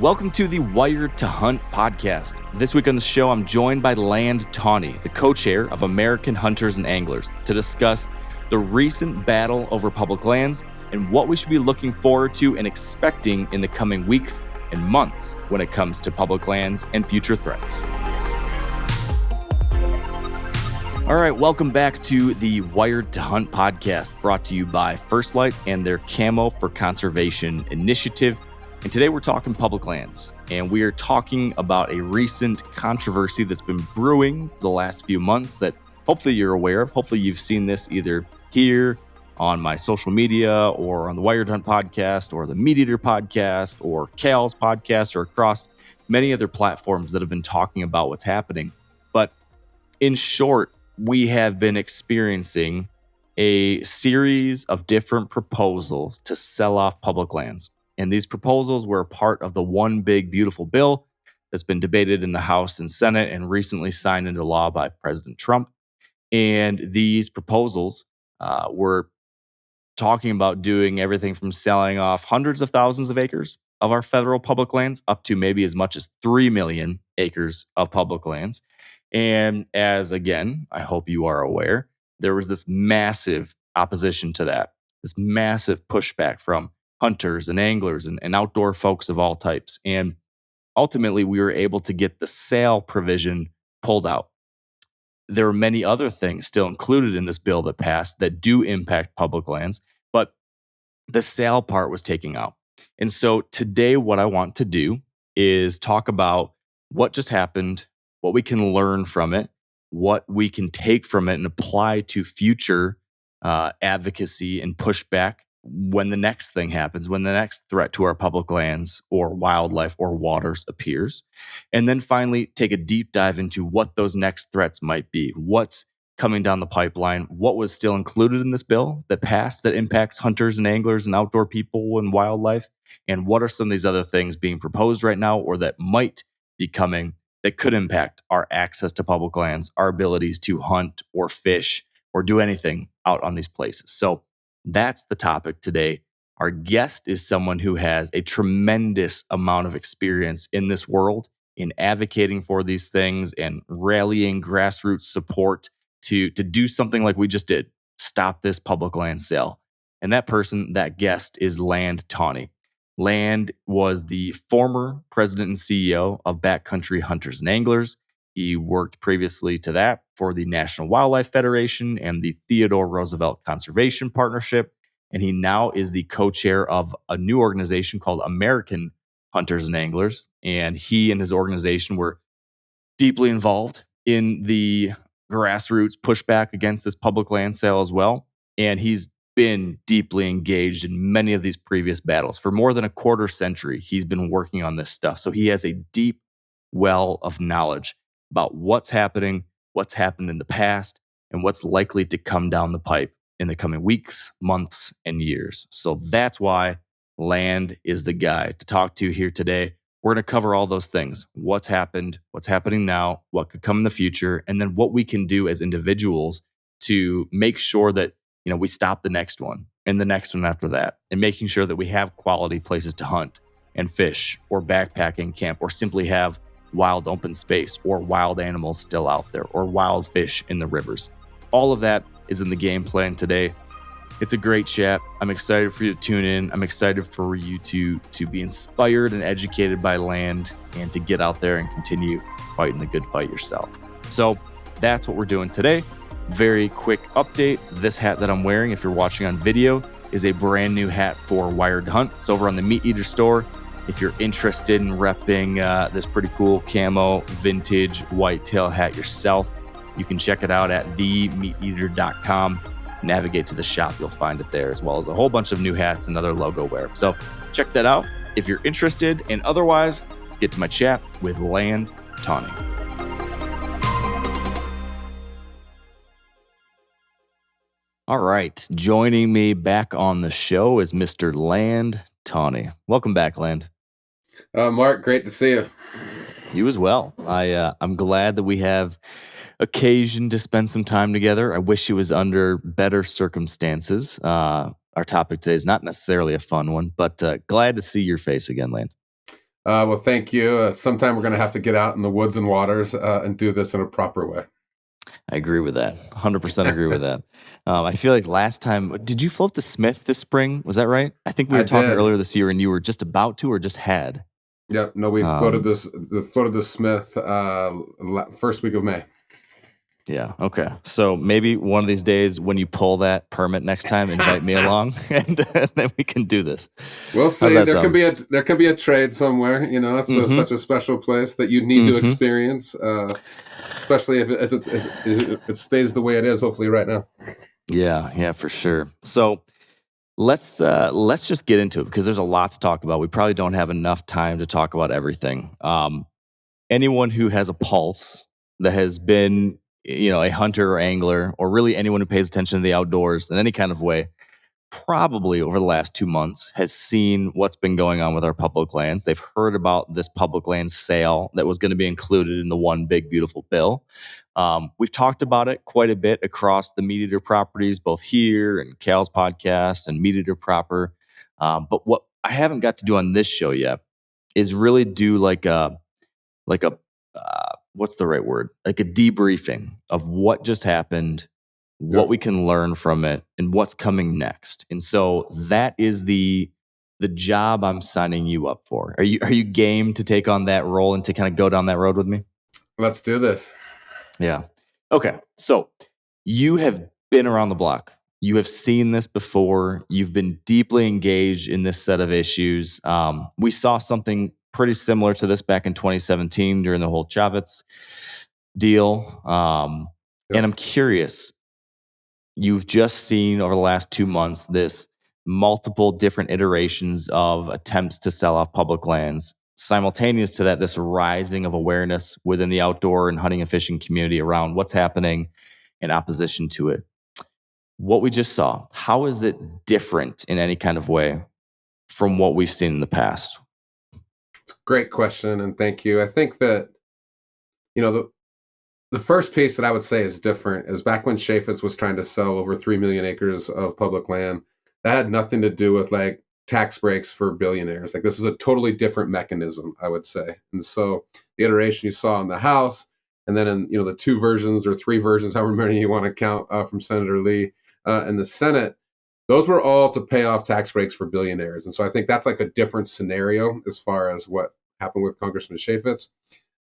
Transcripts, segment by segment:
Welcome to the Wired to Hunt podcast. This week on the show, I'm joined by Land Tawney, the co-chair of American Hunters and Anglers, to discuss the recent battle over public lands and what we should be looking forward to and expecting in the coming weeks and months when it comes to public lands and future threats. All right, welcome back to the Wired to Hunt podcast, brought to you by First Light and their Camo for Conservation initiative. And today we're talking public lands, and we are talking about a recent controversy that's been brewing the last few months that hopefully you're aware of. Hopefully you've seen this either here on my social media or on the Wired Hunt podcast or the MeatEater podcast or Cal's podcast or across many other platforms that have been talking about what's happening. But in short, we have been experiencing a series of different proposals to sell off public lands. And these proposals were a part of the One Big Beautiful Bill that's been debated in the House and Senate and recently signed into law by President Trump. And these proposals were talking about doing everything from selling off hundreds of thousands of acres of our federal public lands up to maybe as much as 3 million acres of public lands. And as, again, I hope you are aware, there was this massive opposition to that, this massive pushback from hunters and anglers and outdoor folks of all types. And ultimately, we were able to get the sale provision pulled out. There are many other things still included in this bill that passed that do impact public lands, but the sale part was taken out. And so today, what I want to do is talk about what just happened, what we can learn from it, what we can take from it and apply to future advocacy and pushback when the next thing happens, when the next threat to our public lands or wildlife or waters appears. And then finally, take a deep dive into what those next threats might be, what's coming down the pipeline, what was still included in this bill that passed that impacts hunters and anglers and outdoor people and wildlife, and what are some of these other things being proposed right now or that might be coming that could impact our access to public lands, our abilities to hunt or fish or do anything out on these places. So that's the topic today. Our guest is someone who has a tremendous amount of experience in this world in advocating for these things and rallying grassroots support to do something like we just did, stop this public land sale. And that person, that guest, is Land Tawney. Land was the former president and CEO of Backcountry Hunters and Anglers. He worked previously to that for the National Wildlife Federation and the Theodore Roosevelt Conservation Partnership. And he now is the co-chair of a new organization called American Hunters and Anglers. And he and his organization were deeply involved in the grassroots pushback against this public land sale as well. And he's been deeply engaged in many of these previous battles. For more than a quarter century, he's been working on this stuff. So he has a deep well of knowledge about what's happening, what's happened in the past, and what's likely to come down the pipe in the coming weeks, months, and years. So that's why Land is the guy to talk to here today. We're going to cover all those things. What's happened, what's happening now, what could come in the future, and then what we can do as individuals to make sure that we stop the next one and the next one after that, and making sure that we have quality places to hunt and fish or backpack and camp or simply have wild open space or wild animals still out there or wild fish in the rivers. All of that is in the game plan today. It's a great chat. I'm excited for you to tune in. I'm excited for you to be inspired and educated by Land and to get out there and continue fighting the good fight yourself. So that's what we're doing today. Very quick update. This hat that I'm wearing, if you're watching on video, is a brand new hat for Wired Hunt. It's over on the MeatEater store. If you're interested in repping this pretty cool camo vintage whitetail hat yourself, you can check it out at themeateater.com. Navigate to the shop, you'll find it there, as well as a whole bunch of new hats and other logo wear. So check that out if you're interested. And otherwise, let's get to my chat with Land Tawney. All right, joining me back on the show is Mr. Land Tawney. Welcome back, Land. Mark, great to see you. You as well. I'm glad that we have occasion to spend some time together. I wish it was under better circumstances. Our topic today is not necessarily a fun one, but glad to see your face again, Land. Well, thank you. Sometime we're going to have to get out in the woods and waters and do this in a proper way. I agree with that. 100% agree with that. I feel like last time, did you float to Smith this spring? Was that right? I think we I were talking did. earlier this year, and you were just about to, or just had. Yep. No, we Um, floated this Smith first week of May. Yeah. Okay. So maybe one of these days when you pull that permit next time, invite me along, and then we can do this. We'll How's see. that sound? There could be a trade somewhere. You know, it's Mm-hmm. such a special place that you need to Mm-hmm. experience, especially if it stays the way it is. Hopefully, right now. Yeah. Yeah. For sure. So let's just get into it because there's a lot to talk about. We probably don't have enough time to talk about everything. Anyone who has a pulse that has been, a hunter or angler, or really anyone who pays attention to the outdoors in any kind of way, probably over the last 2 months has seen what's been going on with our public lands. They've heard about this public land sale that was going to be included in the one big beautiful bill. We've talked about it quite a bit across the MeatEater properties, both here and Cal's podcast and MeatEater proper. But what I haven't got to do on this show yet is really do like a what's the right word? Like a debriefing of what just happened, what Yep. we can learn from it, and what's coming next. And so that is the job I'm signing you up for. Are you game to take on that role and to kind of go down that road with me? Let's do this. Yeah. Okay. So you have been around the block. You have seen this before. You've been deeply engaged in this set of issues. We saw something pretty similar to this back in 2017 during the whole Chavez deal. And Yep. I'm curious, you've just seen over the last 2 months this multiple different iterations of attempts to sell off public lands. Simultaneous to that, this rising of awareness within the outdoor and hunting and fishing community around what's happening in opposition to it. What we just saw, how is it different in any kind of way from what we've seen in the past? Great question, and thank you. I think that you know the first piece that I would say is different is back when Chaffetz was trying to sell over 3 million acres of public land. That had nothing to do with like tax breaks for billionaires. Like this is a totally different mechanism, I would say. And so the iteration you saw in the House, and then in the two versions or three versions, however many you want to count from Senator Lee in the Senate, those were all to pay off tax breaks for billionaires. And so I think that's like a different scenario as far as what happened with Congressman Chaffetz.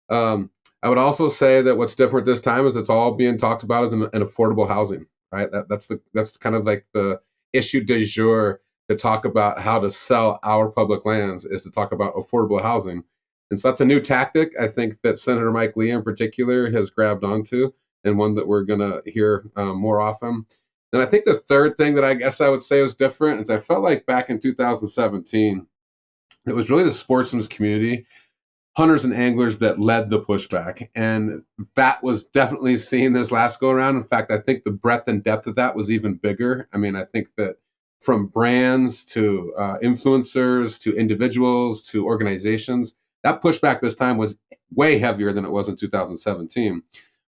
Um, I would also say that what's different this time is it's all being talked about as an affordable housing, right? That's kind of like the issue du jour to talk about how to sell our public lands is to talk about affordable housing. And so that's a new tactic I think that Senator Mike Lee in particular has grabbed onto, and one that we're going to hear more often. And I think the third thing that I guess I would say was different is I felt like back in 2017, it was really the sportsman's community, hunters and anglers, that led the pushback. And that was definitely seen this last go around. In fact, I think the breadth and depth of that was even bigger. I mean, I think that from brands to influencers to individuals to organizations, that pushback this time was way heavier than it was in 2017.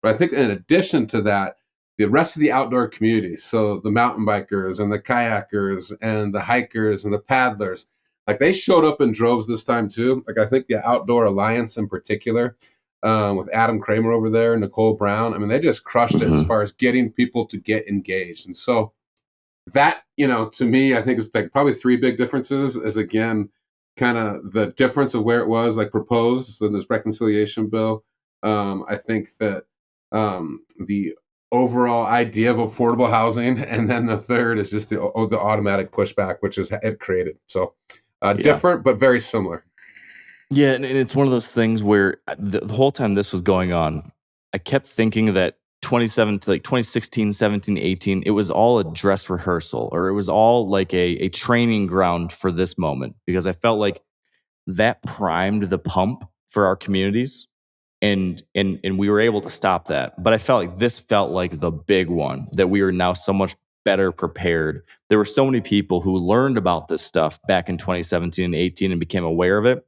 But I think in addition to that, the rest of the outdoor community, so the mountain bikers and the kayakers and the hikers and the paddlers, like they showed up in droves this time too. Like I think the Outdoor Alliance in particular, with Adam Kramer over there, Nicole Brown. I mean, they just crushed it as Mm-hmm. far as getting people to get engaged. And so that, to me, I think is like probably three big differences. Is again, kind of the difference of where it was like proposed in this reconciliation bill. I think that the overall idea of affordable housing, and then the third is just the automatic pushback, which is it created. So Yeah. different, but very similar. Yeah, and it's one of those things where the whole time this was going on, I kept thinking that 27 to like 2016, 17, 18, it was all a dress rehearsal, or it was all like a training ground for this moment, because I felt like that primed the pump for our communities, and we were able to stop that. But I felt like this felt like the big one, that we are now so much better prepared. There were so many people who learned about this stuff back in 2017 and 18 and became aware of it.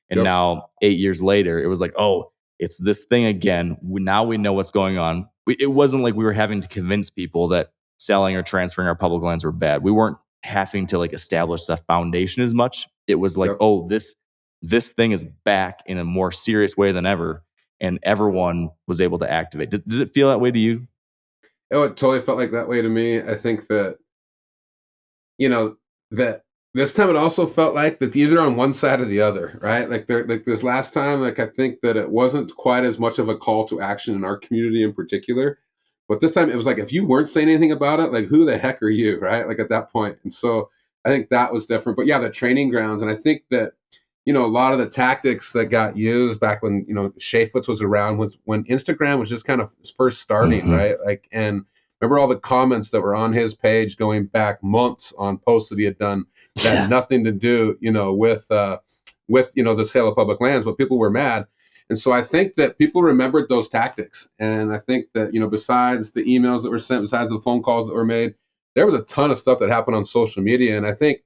And Yep. now 8 years later, it was like, oh, it's this thing again. Now we know what's going on. It wasn't like we were having to convince people that selling or transferring our public lands were bad. We weren't having to like establish the foundation as much. It was like, Yep. oh, this thing is back in a more serious way than ever, and everyone was able to activate. Did it feel that way to you? Oh, it totally felt like that way to me. I think that, you know, that this time it also felt like that either on one side or the other, right? Like this last time, like I think that it wasn't quite as much of a call to action in our community in particular. But this time it was like, if you weren't saying anything about it, like who the heck are you, right? Like at that point. And so I think that was different. But yeah, the training grounds. And I think that, a lot of the tactics that got used back when, Shaflitz was around was when Instagram was just kind of first starting, right? Like, and remember all the comments that were on his page going back months on posts that he had done that had nothing to do, with the sale of public lands, but people were mad. And so I think that people remembered those tactics. And I think that, besides the emails that were sent, besides the phone calls that were made, there was a ton of stuff that happened on social media. And I think,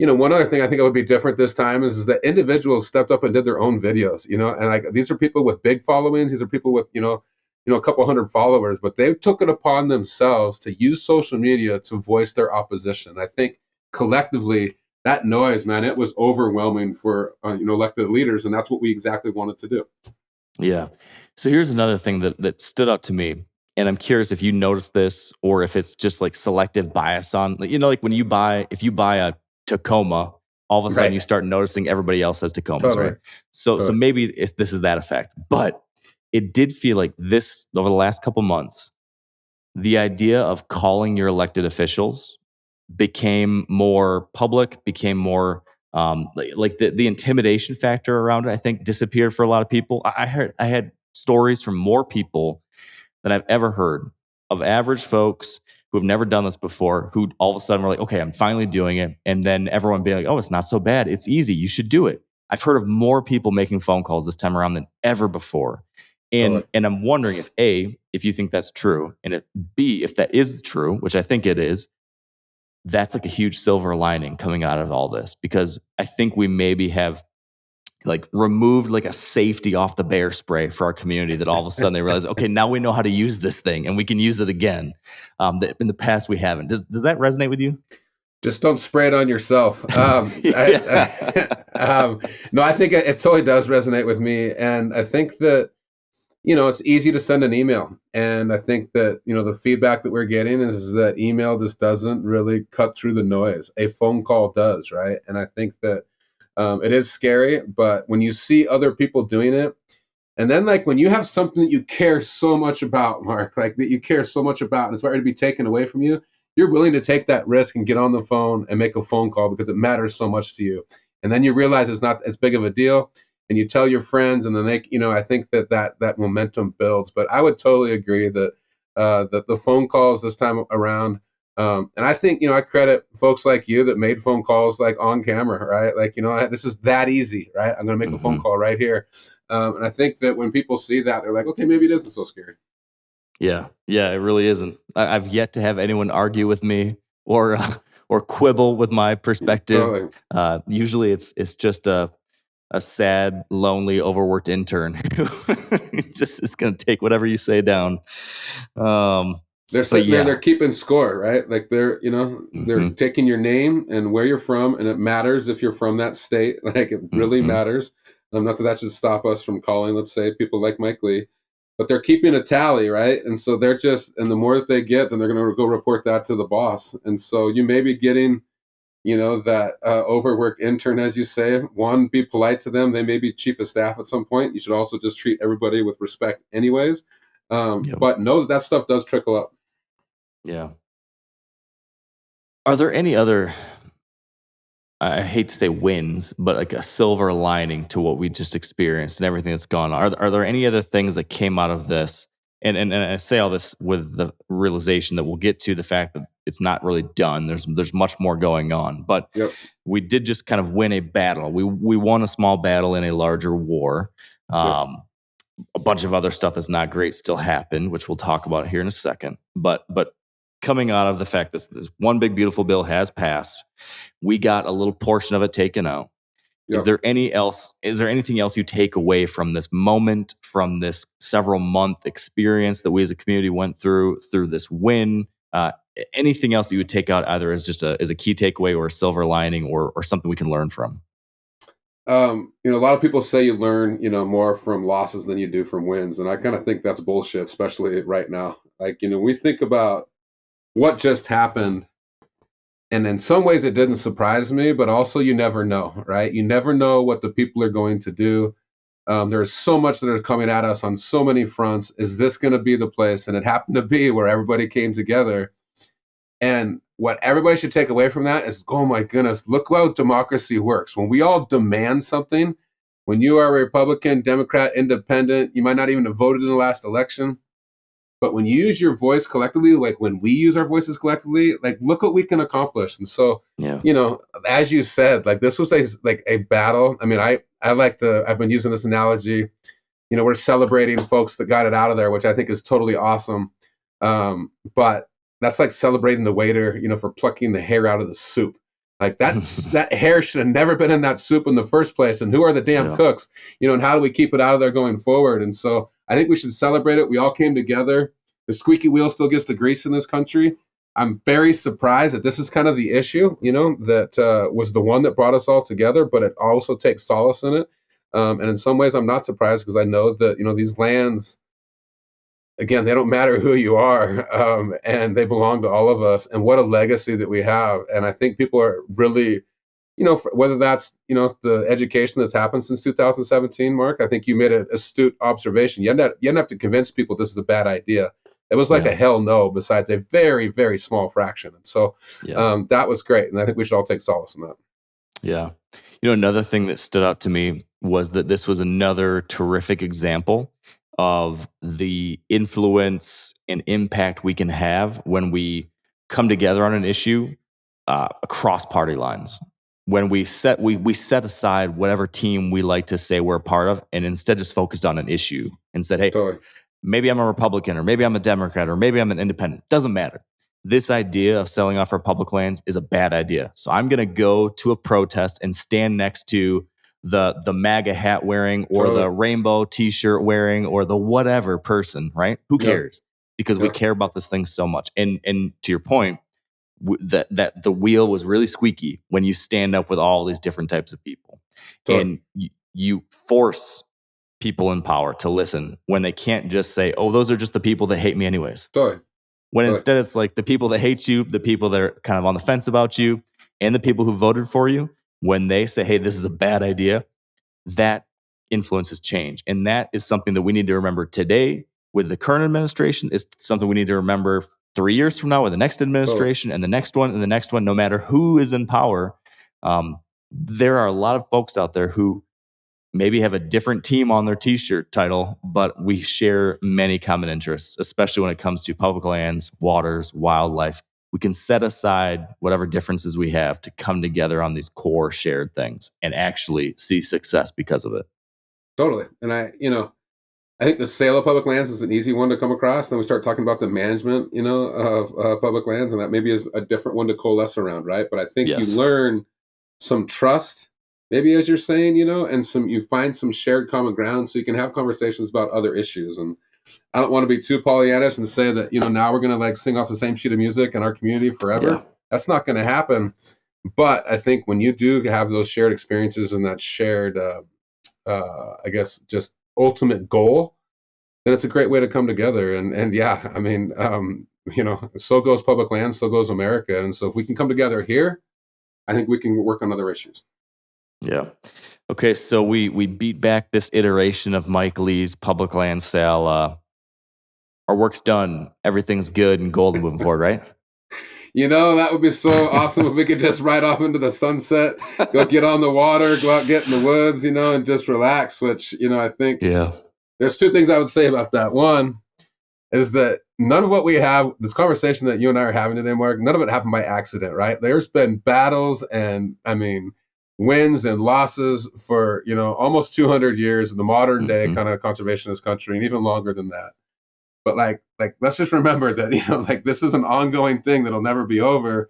one other thing I think it would be different this time is that individuals stepped up and did their own videos, and like these are people with big followings. These are people with, a couple hundred followers, but they took it upon themselves to use social media to voice their opposition. I think collectively that noise, man, it was overwhelming for, elected leaders. And that's what we exactly wanted to do. Yeah. So here's another thing that stood out to me. And I'm curious if you noticed this or if it's just like selective bias on, like when if you buy a Tacoma, all of a sudden you start noticing everybody else has Tacomas, right? So maybe this is that effect. But it did feel like this over the last couple months, the idea of calling your elected officials became more public, became more like the intimidation factor around it, I think disappeared for a lot of people. I had stories from more people than I've ever heard of average folks who have never done this before, who all of a sudden were like, okay, I'm finally doing it. And then everyone being like, oh, it's not so bad. It's easy. You should do it. I've heard of more people making phone calls this time around than ever before. And I'm wondering if A, if you think that's true, and if B, if that is true, which I think it is, that's like a huge silver lining coming out of all this, because I think we maybe have like removed like a safety off the bear spray for our community, that all of a sudden they realize, okay, now we know how to use this thing and we can use it again. That in the past we haven't. Does that resonate with you? Just don't spray it on yourself. No, I think it totally does resonate with me. And I think that, it's easy to send an email. And I think that, the feedback that we're getting is that email just doesn't really cut through the noise. A phone call does, right? And I think that it is scary, but when you see other people doing it, and then like when you have something that you care so much about, Mark, like that you care so much about and it's ready to be taken away from you, you're willing to take that risk and get on the phone and make a phone call because it matters so much to you. And then you realize it's not as big of a deal. And you tell your friends, and then they, I think that momentum builds. But I would totally agree that the phone calls this time around, and I think, I credit folks like you that made phone calls like on camera, right? Like, this is that easy, right? I'm going to make a phone call right here. And I think that when people see that, they're like, okay, maybe it isn't so scary. Yeah, it really isn't. I've yet to have anyone argue with me or quibble with my perspective. Totally. Usually it's just a sad, lonely, overworked intern who just is going to take whatever you say down. They're sitting there, they're keeping score, right? Like they're taking your name and where you're from, and it matters if you're from that state. Like it really matters. Not that should stop us from calling, let's say, people like Mike Lee, but they're keeping a tally, right? And so and the more that they get, then they're going to go report that to the boss. And so you may be getting, that overworked intern, as you say. One, be polite to them. They may be chief of staff at some point. You should also just treat everybody with respect anyways. But know that stuff does trickle up. Yeah. Are there any other, I hate to say wins, but like a silver lining to what we just experienced and everything that's gone on? Are there any other things that came out of this? And I say all this with the realization that we'll get to the fact that it's not really done. There's much more going on, but we did just kind of win a battle. We won a small battle in a larger war. A bunch of other stuff that's not great still happened, which we'll talk about here in a second. But coming out of the fact that this one big beautiful bill has passed, we got a little portion of it taken out. Is there anything else you take away from this moment, from this several month experience that we as a community went through this win? Anything else that you would take out either as just as a key takeaway or a silver lining or something we can learn from? a lot of people say you learn, more from losses than you do from wins. And I kind of think that's bullshit, especially right now. Like, we think about what just happened. And in some ways it didn't surprise me, but also you never know, right? You never know what the people are going to do. There's so much that is coming at us on so many fronts. Is this going to be the place? And it happened to be where everybody came together. And what everybody should take away from that is, oh my goodness, look how democracy works. When we all demand something, when you are a Republican, Democrat, Independent, you might not even have voted in the last election, but when you use your voice collectively, like when we use our voices collectively, like look what we can accomplish. And so, Yeah. As you said, like this was a battle. I mean, I've been using this analogy, we're celebrating folks that got it out of there, which I think is totally awesome. But that's like celebrating the waiter, for plucking the hair out of the soup. Like that hair should have never been in that soup in the first place. And who are the damn cooks, and how do we keep it out of there going forward? And so I think we should celebrate it. We all came together. The squeaky wheel still gets the grease in this country. I'm very surprised that this is kind of the issue, that was the one that brought us all together, but it also takes solace in it. And in some ways, I'm not surprised because I know that, these lands, again, they don't matter who you are, and they belong to all of us. And what a legacy that we have. And I think people are really, whether that's, the education that's happened since 2017, Mark, I think you made an astute observation. You didn't have to convince people this is a bad idea. It was like a hell no, besides a very, very small fraction. And so that was great. And I think we should all take solace in that. Yeah. Another thing that stood out to me was that this was another terrific example of the influence and impact we can have when we come together on an issue across party lines. When we set aside whatever team we like to say we're a part of, and instead just focused on an issue and said, hey, maybe I'm a Republican, or maybe I'm a Democrat, or maybe I'm an independent. Doesn't matter. This idea of selling off our public lands is a bad idea. So I'm going to go to a protest and stand next to the MAGA hat wearing, or the rainbow T-shirt wearing, or the whatever person, right? Who cares? Because we care about this thing so much. And to your point, that the wheel was really squeaky when you stand up with all these different types of people. And you force people in power to listen when they can't just say, oh, those are just the people that hate me anyways. When instead it's like the people that hate you, the people that are kind of on the fence about you, and the people who voted for you, when they say, hey, this is a bad idea, that influences change. And that is something that we need to remember today with the current administration. It's something we need to remember 3 years from now with the next administration and the next one and the next one, no matter who is in power. There are a lot of folks out there who maybe have a different team on their T-shirt title, but we share many common interests, especially when it comes to public lands, waters, wildlife. We can set aside whatever differences we have to come together on these core shared things and actually see success because of it. Totally. And I think the sale of public lands is an easy one to come across. Then we start talking about the management, of public lands, and that maybe is a different one to coalesce around, right? But I think you learn some trust, maybe as you're saying, and you find some shared common ground so you can have conversations about other issues. And I don't want to be too Pollyannish and say that, now we're going to sing off the same sheet of music in our community forever. Yeah. That's not going to happen. But I think when you do have those shared experiences and that shared, I guess, just ultimate goal, then it's a great way to come together. And yeah, I mean, so goes public land, so goes America. And so if we can come together here, I think we can work on other issues. Yeah. Okay, so we beat back this iteration of Mike Lee's public land sale. Our work's done. Everything's good and golden moving forward, right? That would be so awesome if we could just ride off into the sunset, go get on the water, go out, get in the woods, and just relax, which, I think there's two things I would say about that. One is that none of what we have, this conversation that you and I are having today, Mark, none of it happened by accident, right? There's been battles and, wins and losses for, almost 200 years in the modern day kind of conservationist country, and even longer than that. But like, let's just remember that, this is an ongoing thing that'll never be over.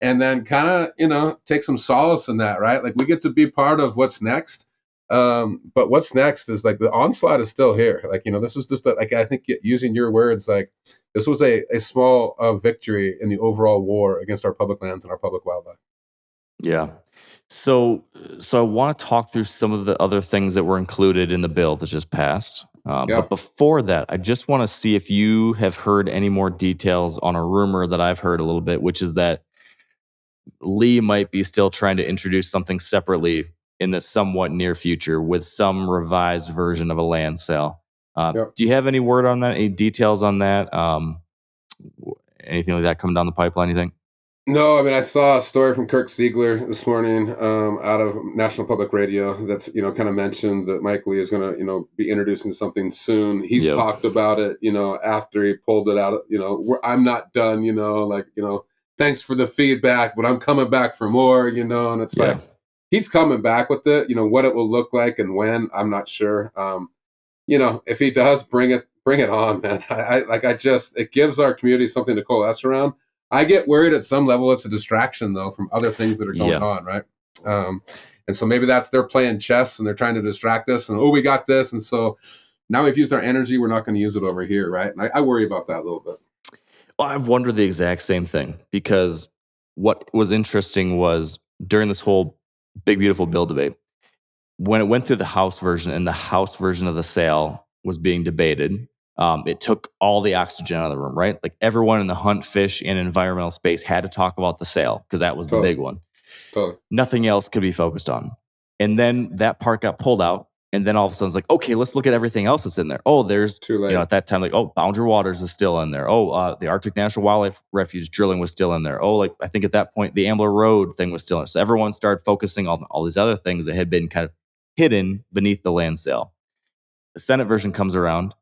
And then kind of, take some solace in that, right? Like we get to be part of what's next. But what's next is the onslaught is still here. This is just I think using your words, this was a small victory in the overall war against our public lands and our public wildlife. Yeah. So, so I want to talk through some of the other things that were included in the bill that just passed. Yeah. But before that, I just want to see if you have heard any more details on a rumor that I've heard a little bit, which is that Lee might be still trying to introduce something separately in the somewhat near future with some revised version of a land sale. Yeah. Do you have any word on that? Any details on that? Anything like that coming down the pipeline, you think? No, I mean, I saw a story from Kirk Siegler this morning out of National Public Radio that's, kind of mentioned that Mike Lee is going to, be introducing something soon. He's Yep. talked about it, after he pulled it out, I'm not done, thanks for the feedback, but I'm coming back for more, and it's Yeah. like, he's coming back with it, what it will look like and when, I'm not sure. If he does, bring it on, man. It gives our community something to coalesce around. I get worried at some level it's a distraction though from other things that are going on, right? And so maybe they're playing chess and they're trying to distract us and we got this, and so now we've used our energy, we're not going to use it over here, right? And I worry about that a little bit. Well, I've wondered the exact same thing because what was interesting was during this whole big beautiful bill debate, when it went through the House version and the House version of the sale was being debated, it took all the oxygen out of the room, right? Like everyone in the hunt, fish, and environmental space had to talk about the sale because that was the big one. Totally. Nothing else could be focused on. And then that part got pulled out. And then all of a sudden it's like, okay, let's look at everything else that's in there. Oh, there's, Too late. at that time, like, Boundary Waters is still in there. The Arctic National Wildlife Refuge drilling was still in there. I think at that point, the Ambler Road thing was still in there. So everyone started focusing on all these other things that had been kind of hidden beneath the land sale. The Senate version comes around,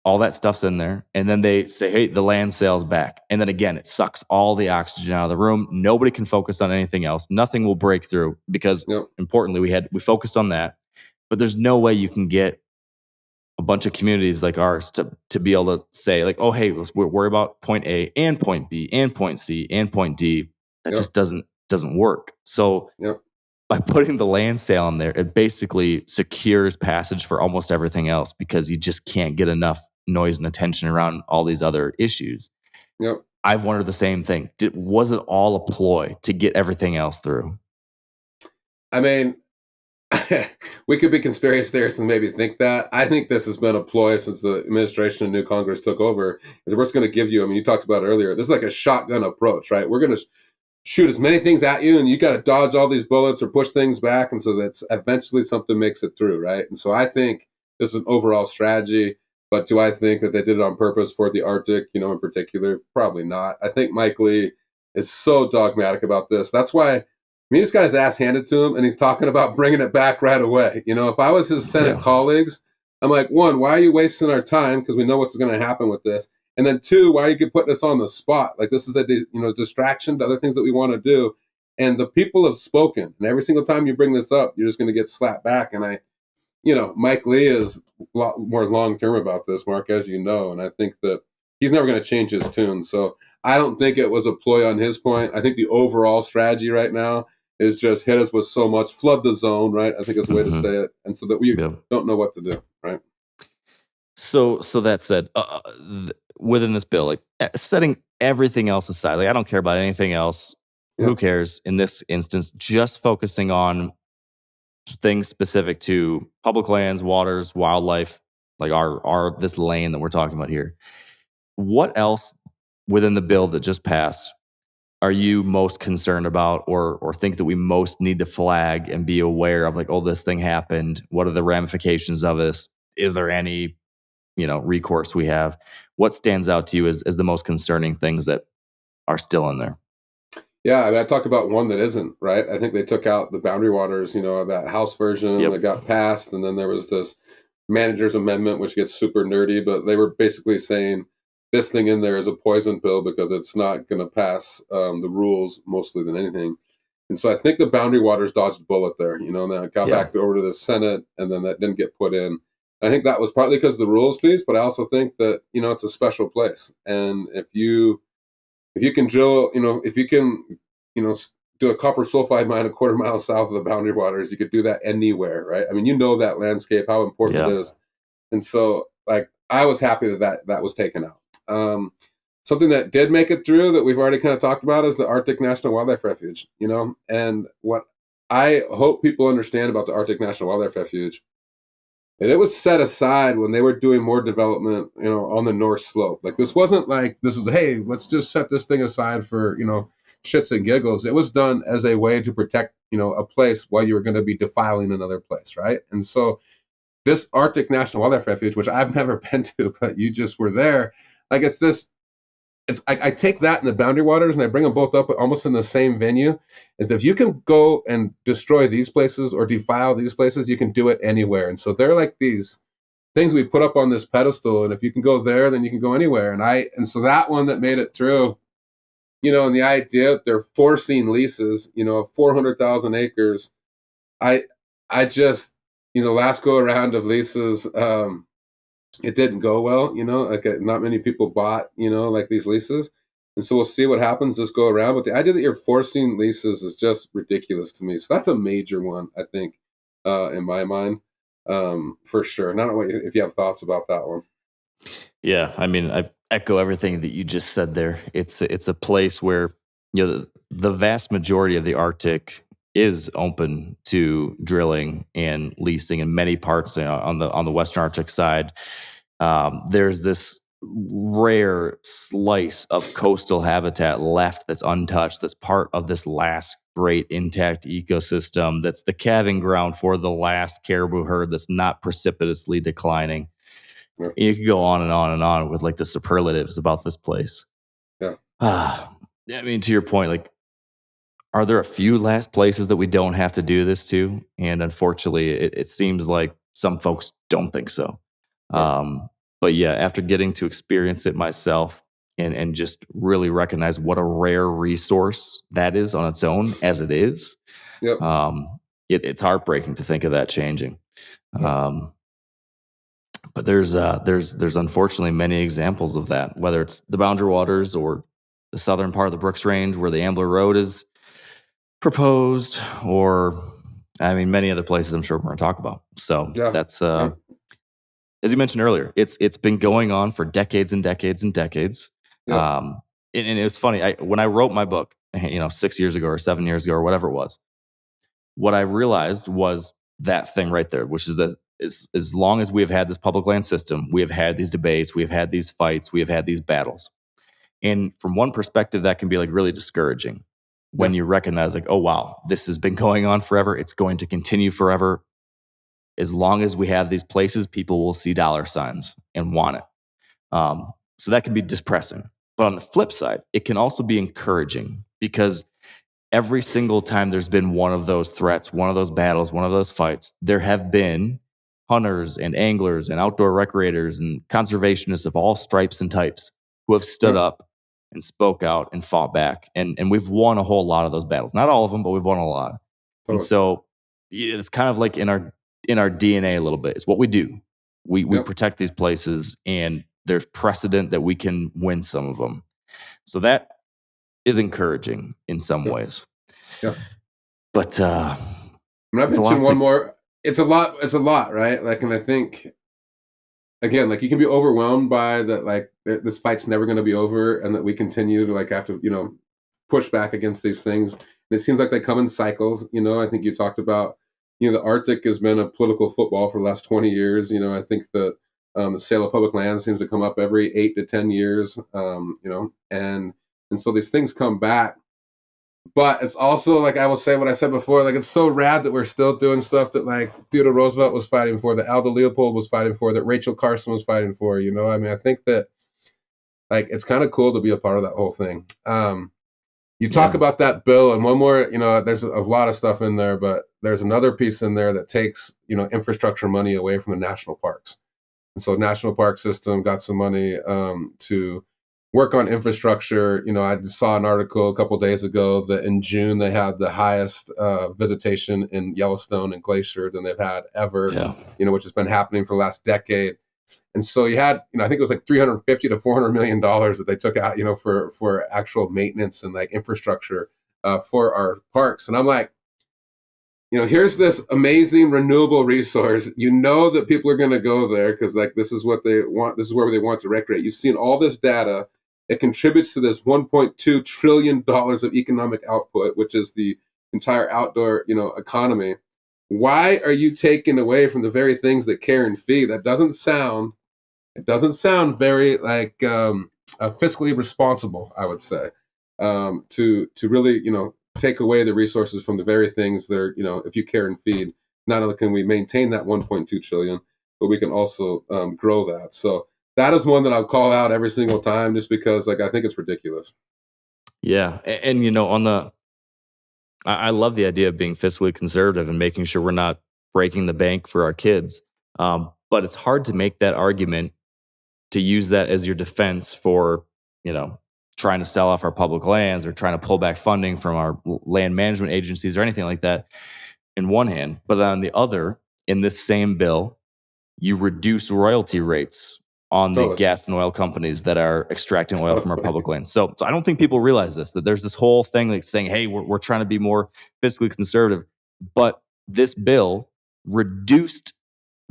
all that stuff's in there, and then they say, hey, the land sale's back. And then again, it sucks all the oxygen out of the room. Nobody can focus on anything else. Nothing will break through because importantly, we focused on that. But there's no way you can get a bunch of communities like ours to be able to say, like, oh, hey, let's worry about point A and point B and point C and point D. That just doesn't work. So by putting the land sale in there, it basically secures passage for almost everything else because you just can't get enough noise and attention around all these other issues. I've wondered the same thing. Was it all a ploy to get everything else through? I mean, we could be conspiracy theorists and maybe think that. I think this has been a ploy since the administration and new Congress took over. Is we're just going to give you, you talked about earlier, this is like a shotgun approach, right? We're going to shoot as many things at you and you got to dodge all these bullets or push things back. And so that's eventually something makes it through, right? And so I think this is an overall strategy. But do I think that they did it on purpose for the Arctic, in particular? Probably not. I think Mike Lee is so dogmatic about this. That's why he just got his ass handed to him, and he's talking about bringing it back right away. If I was his Senate colleagues, I'm like, one, why are you wasting our time? Because we know what's going to happen with this. And then two, why are you putting us on the spot? Like this is a distraction to other things that we want to do. And the people have spoken. And every single time you bring this up, you're just going to get slapped back. And Mike Lee is a lot more long-term about this, Mark, as you know. And I think that he's never going to change his tune. So I don't think it was a ploy on his point. I think the overall strategy right now is just hit us with so much, flood the zone, right? I think is a way to say it. And so that we don't know what to do, right? So that said, within this bill, like setting everything else aside, like I don't care about anything else. Who cares in this instance? Just focusing on things specific to public lands, waters, wildlife, like our this lane that we're talking about here. What else within the bill that just passed are you most concerned about or think that we most need to flag and be aware of, like, oh, this thing happened? What are the ramifications of this? Is there any, recourse we have? What stands out to you as the most concerning things that are still in there? Yeah, I talked about one that isn't, right? I think they took out the Boundary Waters, that House version that got passed. And then there was this manager's amendment, which gets super nerdy, but they were basically saying this thing in there is a poison pill because it's not going to pass the rules mostly than anything. And so I think the Boundary Waters dodged a bullet there, and then it got back over to the Senate, and then that didn't get put in. I think that was partly because of the rules piece, but I also think that, it's a special place. And if you can drill, if you can, do a copper sulfide mine a quarter mile south of the Boundary Waters, you could do that anywhere, right? That landscape, how important it is. And so, like, I was happy that was taken out. something that did make it through that we've already kind of talked about is the Arctic National Wildlife Refuge, and what I hope people understand about the Arctic National Wildlife Refuge, and it was set aside when they were doing more development, on the North Slope. Like, this wasn't like, this is, hey, let's just set this thing aside for, shits and giggles. It was done as a way to protect, a place while you were going to be defiling another place, right? And so this Arctic National Wildlife Refuge, which I've never been to, but you just were there, like, I take that in the boundary waters and I bring them both up almost in the same venue. Is that if you can go and destroy these places or defile these places, you can do it anywhere. And so they're like these things we put up on this pedestal. And if you can go there, then you can go anywhere. And so that one that made it through, and the idea that they're forcing leases, 400,000 acres. I just, the last go around of leases, it didn't go well, like not many people bought, like these leases. And so we'll see what happens this go around. But the idea that you're forcing leases is just ridiculous to me. So that's a major one, I think, in my mind, for sure. And I don't know if you have thoughts about that one. Yeah, I mean, I echo everything that you just said there. It's a place where, the vast majority of the Arctic is open to drilling and leasing in many parts on the Western Arctic side. There's this rare slice of coastal habitat left that's untouched, that's part of this last great intact ecosystem, that's the calving ground for the last caribou herd that's not precipitously declining. Yeah. You could go on and on and on with like the superlatives about this place. Yeah. I mean, to your point, like, are there a few last places that we don't have to do this to? And unfortunately, it seems like some folks don't think so. Yeah. But yeah, after getting to experience it myself and just really recognize what a rare resource that is on its own as it is, Yep. It's heartbreaking to think of that changing. Yep. But there's unfortunately many examples of that, whether it's the Boundary Waters or the southern part of the Brooks Range where the Ambler Road is proposed, or I mean, many other places I'm sure we're going to talk about. So that's, as you mentioned earlier, it's been going on for decades and decades and decades. Yeah. And it was funny. When I wrote my book, 6 years ago or 7 years ago or whatever it was, what I realized was that thing right there, which is that as long as we have had this public land system, we have had these debates, we have had these fights, we have had these battles. And from one perspective, that can be like really discouraging when you recognize like, oh, wow, this has been going on forever. It's going to continue forever. As long as we have these places, people will see dollar signs and want it. So that can be depressing. But on the flip side, it can also be encouraging because every single time there's been one of those threats, one of those battles, one of those fights, there have been hunters and anglers and outdoor recreators and conservationists of all stripes and types who have stood up and spoke out and fought back. And we've won a whole lot of those battles. Not all of them, but we've won a lot. Totally. And so it's kind of like in our DNA a little bit. It's what we do. We protect these places, and there's precedent that we can win some of them. So that is encouraging in some ways. Yeah. But I'm going to mention one more. It's a lot, right? Like, and I think, again, like, you can be overwhelmed by that, like, this fight's never going to be over, and that we continue to like have to, push back against these things. And it seems like they come in cycles. I think you talked about, the Arctic has been a political football for the last 20 years. I think that the sale of public land seems to come up every 8 to 10 years, and so these things come back. But it's also, like I will say what I said before, like, it's so rad that we're still doing stuff that, like, Theodore Roosevelt was fighting for, that Aldo Leopold was fighting for, that Rachel Carson was fighting for, I mean, I think that, like, it's kind of cool to be a part of that whole thing. You talk about that bill, and one more, there's a lot of stuff in there, but there's another piece in there that takes, infrastructure money away from the national parks. And so National Park System got some money to work on infrastructure. I saw an article a couple of days ago that in June they had the highest visitation in Yellowstone and Glacier than they've had ever, which has been happening for the last decade. And so you had, I think it was like $350 to $400 million that they took out, for actual maintenance and like infrastructure for our parks. And I'm like, here's this amazing renewable resource. That people are going to go there because, like, this is what they want. This is where they want to recreate. You've seen all this data. It contributes to this $1.2 trillion of economic output, which is the entire outdoor, economy. Why are you taking away from the very things that care and feed? It doesn't sound very like fiscally responsible, I would say, to really, take away the resources from the very things that are, if you care and feed, not only can we maintain that 1.2 trillion, but we can also grow that. So that is one that I'll call out every single time, just because I think it's ridiculous. Yeah. And I love the idea of being fiscally conservative and making sure we're not breaking the bank for our kids. But it's hard to make that argument, to use that as your defense for, trying to sell off our public lands or trying to pull back funding from our land management agencies or anything like that, in one hand. But on the other, in this same bill, you reduce royalty rates on the Totally. gas and oil companies that are extracting oil from our public lands. So I don't think people realize this, that there's this whole thing like saying, hey, we're trying to be more fiscally conservative. But this bill reduced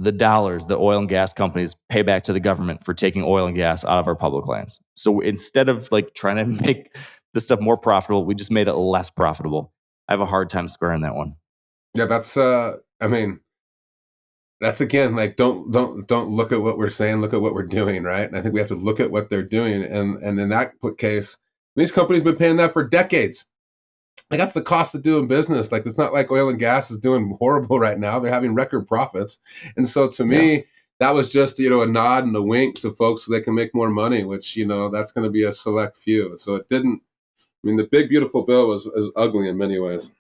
the dollars that oil and gas companies pay back to the government for taking oil and gas out of our public lands. So instead of trying to make this stuff more profitable, we just made it less profitable. I have a hard time squaring that one. Yeah, that's that's again, don't look at what we're saying, look at what we're doing, right? And I think we have to look at what they're doing. And in that case, these companies have been paying that for decades. That's the cost of doing business. It's not like oil and gas is doing horrible right now. They're having record profits. And so to me, that was just, a nod and a wink to folks so they can make more money, which, that's going to be a select few. So it didn't, the big, beautiful bill was ugly in many ways.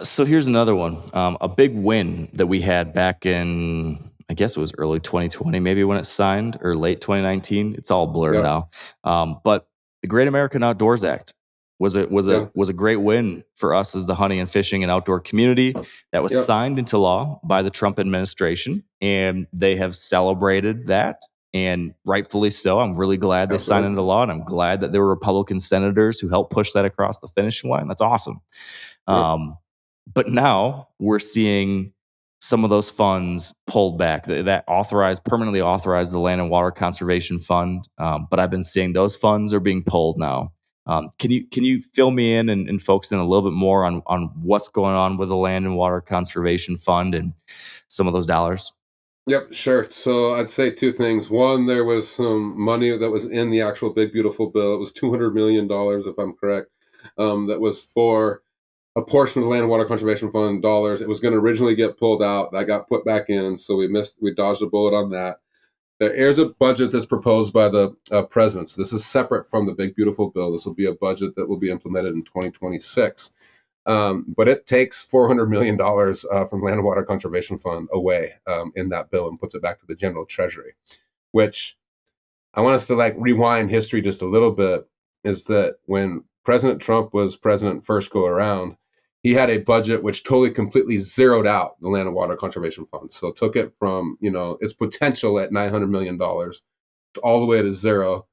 So here's another one. A big win that we had back in, I guess it was early 2020, maybe when it signed, or late 2019. It's all blurred now. But the Great American Outdoors Act was a great win for us as the hunting and fishing and outdoor community. That was signed into law by the Trump administration, and they have celebrated that, and rightfully so. I'm really glad they signed into law, and I'm glad that there were Republican senators who helped push that across the finishing line. That's awesome. But now we're seeing some of those funds pulled back that permanently authorized the Land and Water Conservation Fund. But I've been seeing those funds are being pulled now. Can you fill me in and focus in a little bit more on what's going on with the Land and Water Conservation Fund and some of those dollars? Yep, sure. So I'd say two things. One, there was some money that was in the actual big, beautiful bill. It was $200 million, if I'm correct. That was for a portion of the Land and Water Conservation Fund dollars. It was going to originally get pulled out. That got put back in, so we dodged a bullet on that. There's a budget that's proposed by the president. So this is separate from the big, beautiful bill. This will be a budget that will be implemented in 2026. But it takes $400 million from Land and Water Conservation Fund away in that bill and puts it back to the general treasury, which I want us to rewind history just a little bit, is that when President Trump was president first go around, he had a budget which totally, completely zeroed out the Land and Water Conservation Fund. So took it from, its potential at $900 million all the way to zero.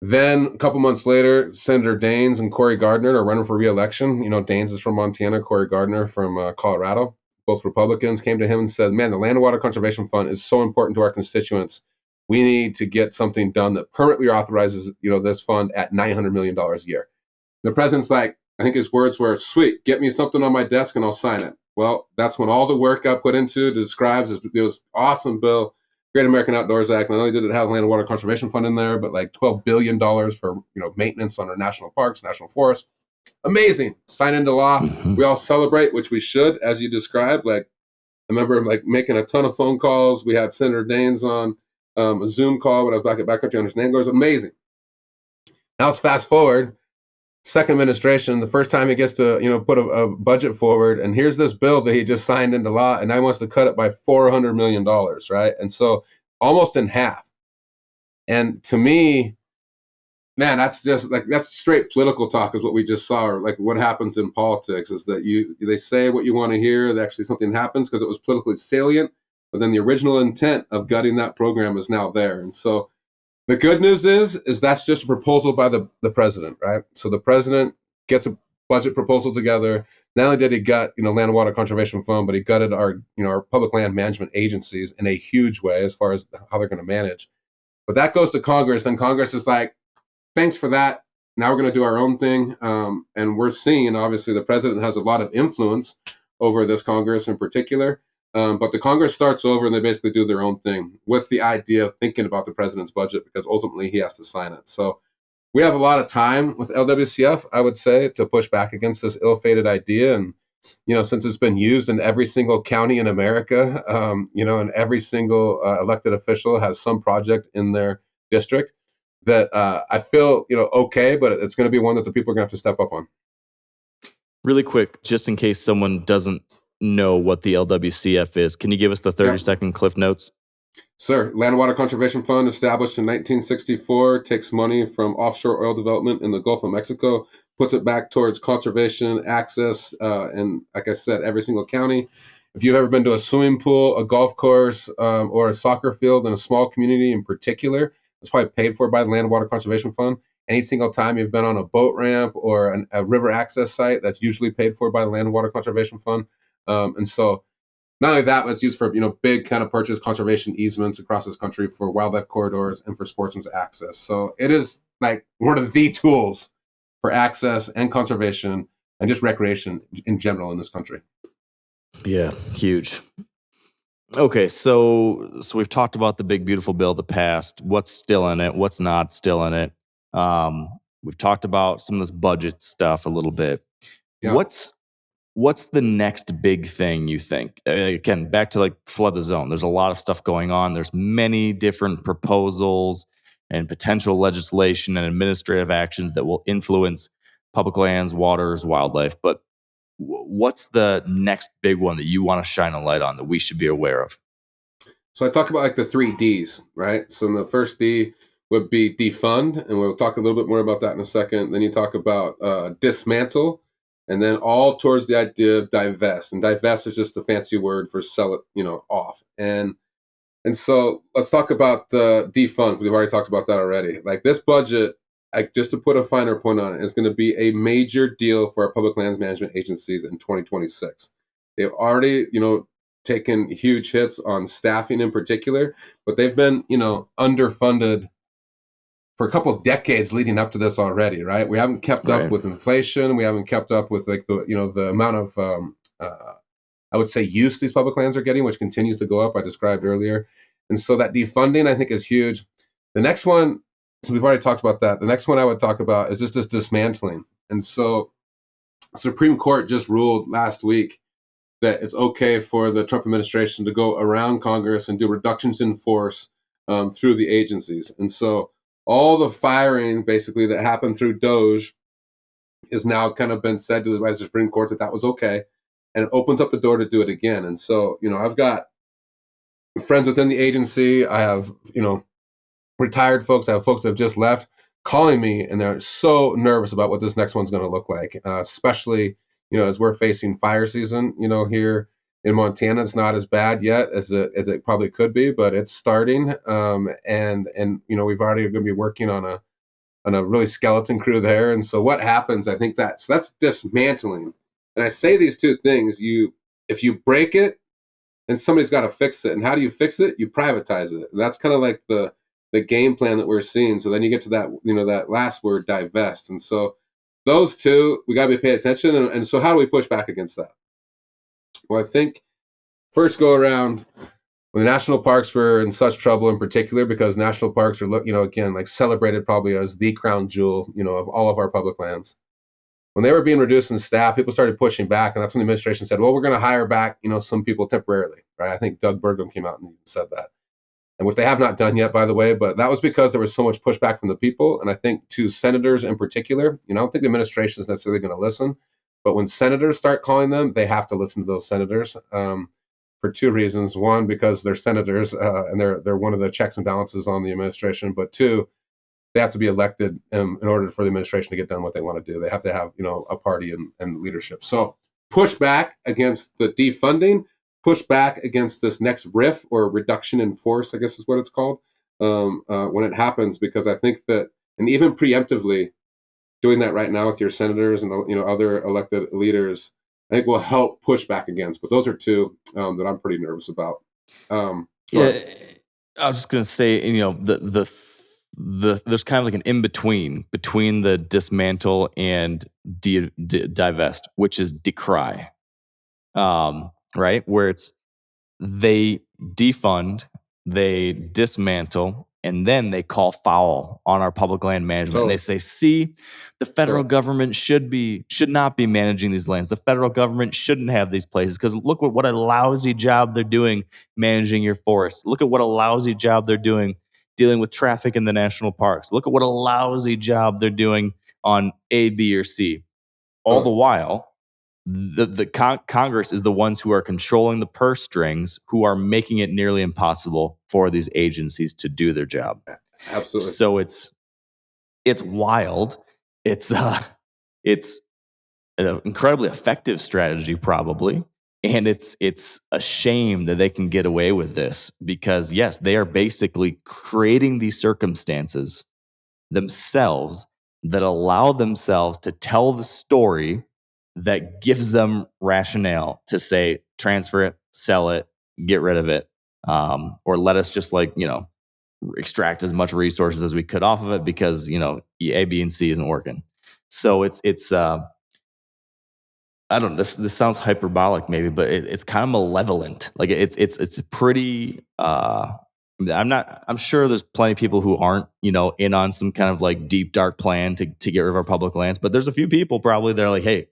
Then a couple months later, Senator Daines and Cory Gardner are running for re-election. Daines is from Montana, Cory Gardner from Colorado. Both Republicans came to him and said, man, the Land and Water Conservation Fund is so important to our constituents. We need to get something done that permanently authorizes, this fund at $900 million a year. The president's like, I think his words were, sweet, get me something on my desk and I'll sign it. Well, that's when all the work got put into describes it was awesome bill, Great American Outdoors Act. Not only did it have Land and Water Conservation Fund in there, but $12 billion for maintenance on our national parks, national forests. Amazing. Sign into law. Mm-hmm. We all celebrate, which we should, as you described. I remember making a ton of phone calls. We had Senator Daines on a Zoom call when I was back at Backcountry Understanding. It was amazing. Now let's fast forward. Second administration, the first time he gets to put a budget forward, and here's this bill that he just signed into law, and now he wants to cut it by $400 million, right? And so almost in half. And to me, man, that's just that's straight political talk, is what we just saw. Or what happens in politics is that they say what you want to hear, that actually something happens because it was politically salient, but then the original intent of gutting that program is now there. And so the good news is that's just a proposal by the president, right? So the president gets a budget proposal together. Not only did he gut, Land and Water Conservation Fund, but he gutted our public land management agencies in a huge way as far as how they're going to manage. But that goes to Congress, and Congress is like, thanks for that. Now we're going to do our own thing. And we're seeing, obviously, the president has a lot of influence over this Congress in particular. But the Congress starts over and they basically do their own thing with the idea of thinking about the president's budget, because ultimately he has to sign it. So we have a lot of time with LWCF, I would say, to push back against this ill-fated idea. And, since it's been used in every single county in America, and every single elected official has some project in their district, that I feel, okay, but it's going to be one that the people are going to have to step up on. Really quick, just in case someone doesn't know what the LWCF is, can you give us the 30-second Cliff Notes? Sir, Land Water Conservation Fund, established in 1964, takes money from offshore oil development in the Gulf of Mexico, puts it back towards conservation, access, and like I said, every single county. If you've ever been to a swimming pool, a golf course, or a soccer field in a small community in particular, it's probably paid for by the Land Water Conservation Fund. Any single time you've been on a boat ramp or a river access site, that's usually paid for by the Land Water Conservation Fund. And so not only that, but it's used for big kind of purchase conservation easements across this country for wildlife corridors and for sportsmen's access. So it is like one of the tools for access and conservation and just recreation in general in this country. Yeah, huge. Okay, so we've talked about the big beautiful bill that passed. What's still in it? What's not still in it? We've talked about some of this budget stuff a little bit. Yeah. What's the next big thing you think? Again, back to like flood the zone. There's a lot of stuff going on. There's many different proposals and potential legislation and administrative actions that will influence public lands, waters, wildlife. But what's the next big one that you want to shine a light on that we should be aware of? So I talk about like the 3 Ds, right? So the first D would be defund, and we'll talk a little bit more about that in a second. Then you talk about dismantle, and then all towards the idea of divest. And divest is just a fancy word for sell it, off. And so let's talk about the defund, because we've already talked about that already. Like this budget, just to put a finer point on it, is going to be a major deal for our public lands management agencies in 2026. They've already, taken huge hits on staffing in particular, but they've been, underfunded for a couple of decades leading up to this already, right? We haven't kept up with inflation. We haven't kept up with like the amount of, I would say, use these public lands are getting, which continues to go up, I described earlier. And so that defunding, I think, is huge. The next one, so we've already talked about that. The next one I would talk about is just this dismantling. And so Supreme Court just ruled last week that it's okay for the Trump administration to go around Congress and do reductions in force through the agencies. And so all the firing basically that happened through Doge is now kind of been said to the Supreme Court that was okay. And it opens up the door to do it again. And so, I've got friends within the agency. I have, retired folks. I have folks that have just left calling me, and they're so nervous about what this next one's going to look like, especially, as we're facing fire season, here in Montana. It's not as bad yet as it probably could be, but it's starting. And we've already going to be working on a really skeleton crew there. And so what happens, I think that's dismantling. And I say these two things, if you break it, and somebody's got to fix it. And how do you fix it? You privatize it. And that's kind of like the game plan that we're seeing. So then you get to that, that last word, divest. And so those two, we got to be paying attention. And so how do we push back against that? Well, I think first go around, when the national parks were in such trouble in particular, because national parks are, again, like celebrated probably as the crown jewel, of all of our public lands. When they were being reduced in staff, people started pushing back. And that's when the administration said, well, we're going to hire back, some people temporarily, right? I think Doug Burgum came out and said that. And which they have not done yet, by the way, but that was because there was so much pushback from the people. And I think to senators in particular, I don't think the administration is necessarily going to listen, but when senators start calling them, they have to listen to those senators for 2 reasons. 1, because they're senators and they're one of the checks and balances on the administration. But 2, they have to be elected in order for the administration to get done what they want to do. They have to have, a party and leadership. So push back against the defunding, push back against this next RIF, or reduction in force, I guess is what it's called, when it happens, because I think that, and even preemptively doing that right now with your senators and, other elected leaders, I think will help push back against. But those are 2 that I'm pretty nervous about. I was just gonna say, there's kind of like an in between the dismantle and divest, which is decry, right? Where it's they defund, they dismantle, and then they call foul on our public land management. And they say, see, the federal government should not be managing these lands. The federal government shouldn't have these places because look what a lousy job they're doing managing your forests. Look at what a lousy job they're doing dealing with traffic in the national parks. Look at what a lousy job they're doing on A, B, or C. All the while, the Congress is the ones who are controlling the purse strings, who are making it nearly impossible for these agencies to do their job. Absolutely. So it's wild. It's an incredibly effective strategy, probably, and it's a shame that they can get away with this because yes, they are basically creating these circumstances themselves that allow themselves to tell the story that gives them rationale to say transfer it, sell it, get rid of it, or let us just extract as much resources as we could off of it because A, B, and C isn't working. So it's I don't know. This sounds hyperbolic maybe, but it's kind of malevolent. Like it's pretty. I'm sure there's plenty of people who aren't, in on some kind of like deep, dark plan to get rid of our public lands. But there's a few people probably that are like, hey,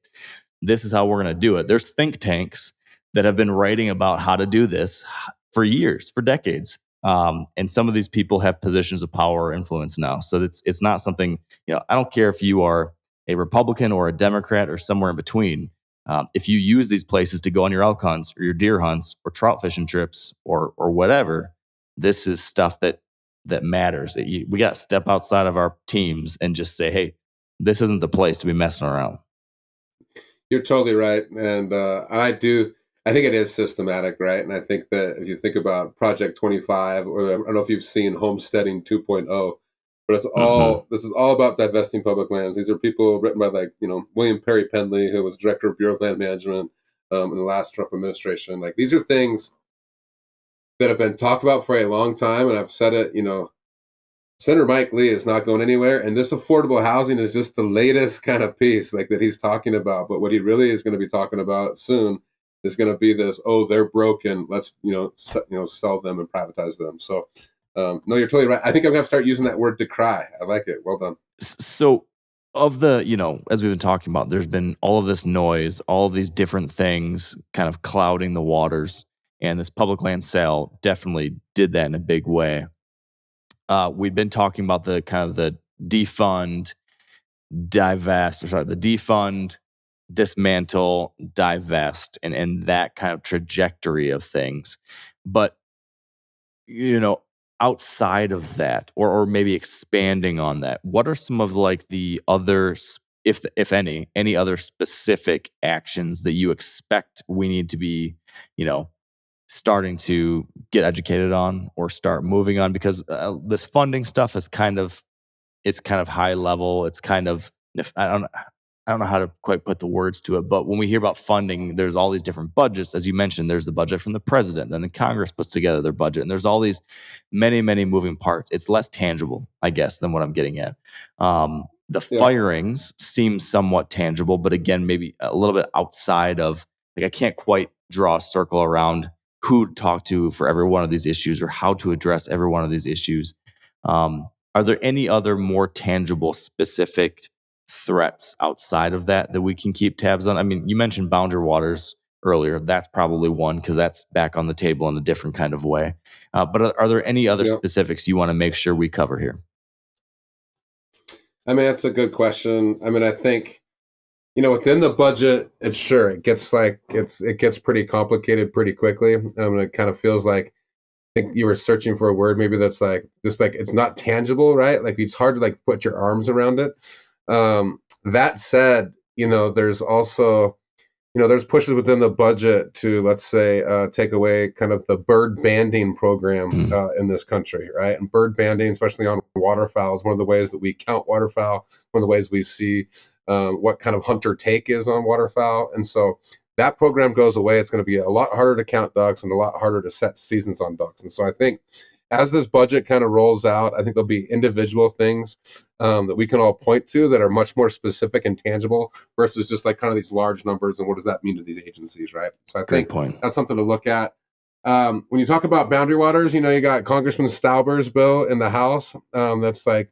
this is how we're going to do it. There's think tanks that have been writing about how to do this for years, for decades. And some of these people have positions of power or influence now. So it's not something, I don't care if you are a Republican or a Democrat or somewhere in between. If you use these places to go on your elk hunts or your deer hunts or trout fishing trips or whatever, this is stuff that matters. We got to step outside of our teams and just say, hey, this isn't the place to be messing around. You're totally right. And I think it is systematic, right? And I think that if you think about Project 25, or I don't know if you've seen Homesteading 2.0, but it's all, this is all about divesting public lands. These are people written by William Perry Pendley, who was director of Bureau of Land Management in the last Trump administration. Like these are things that have been talked about for a long time. And I've said it, Senator Mike Lee is not going anywhere. And this affordable housing is just the latest kind of piece that he's talking about. But what he really is going to be talking about soon is going to be this, they're broken. Let's, sell them and privatize them. So, no, you're totally right. I think I'm going to start using that word decry. I like it. Well done. So of the, as we've been talking about, there's been all of this noise, all of these different things kind of clouding the waters. And this public land sale definitely did that in a big way. We've been talking about the kind of the defund, dismantle, divest, and that kind of trajectory of things. But, outside of that, or maybe expanding on that, what are some of like the other, if any other specific actions that you expect we need to be, starting to get educated on or start moving on? Because this funding stuff is it's kind of high level. It's kind of, I don't know how to quite put the words to it, but when we hear about funding, there's all these different budgets. As you mentioned, there's the budget from the president, then the Congress puts together their budget, and there's all these many, many moving parts. It's less tangible, I guess, than what I'm getting at. The firings seem somewhat tangible, but again, maybe a little bit outside of, I can't quite draw a circle around who to talk to for every one of these issues or how to address every one of these issues. Are there any other more tangible, specific threats outside of that we can keep tabs on? I mean, you mentioned boundary waters earlier. That's probably one because that's back on the table in a different kind of way. But are there any other specifics you want to make sure we cover here? I mean, that's a good question. I mean, I think, within the budget, it gets pretty complicated pretty quickly. It kind of feels like, I think you were searching for a word, maybe that's it's not tangible, right? Like it's hard to put your arms around it. That said, there's also, there's pushes within the budget to, let's say, take away kind of the bird banding program in this country, right? And bird banding, especially on waterfowl, is one of the ways that we count waterfowl, one of the ways we see what kind of hunter take is on waterfowl. And so that program goes away. It's going to be a lot harder to count ducks and a lot harder to set seasons on ducks. And so I think as this budget kind of rolls out, I think there'll be individual things that we can all point to that are much more specific and tangible versus just like kind of these large numbers and what does that mean to these agencies, right? So I Great think point. that's something to look at. When you talk about boundary waters, you got Congressman Stauber's bill in the House. That's like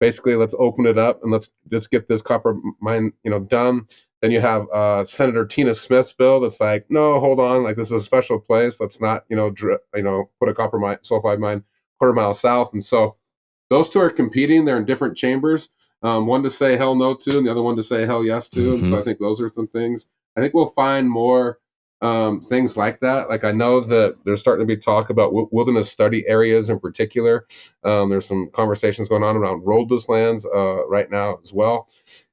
basically let's open it up and let's get this copper mine, done. Then you have Senator Tina Smith's bill that's like, no, hold on, like this is a special place. Let's not, put a copper mine, sulfide mine quarter mile south. And so those two are competing. They're in different chambers. One to say hell no to, and the other one to say hell yes to. And so I think those are some things. I think we'll find more things like that. Like I know that there's starting to be talk about wilderness study areas in particular. There's some conversations going on around roadless lands right now as well.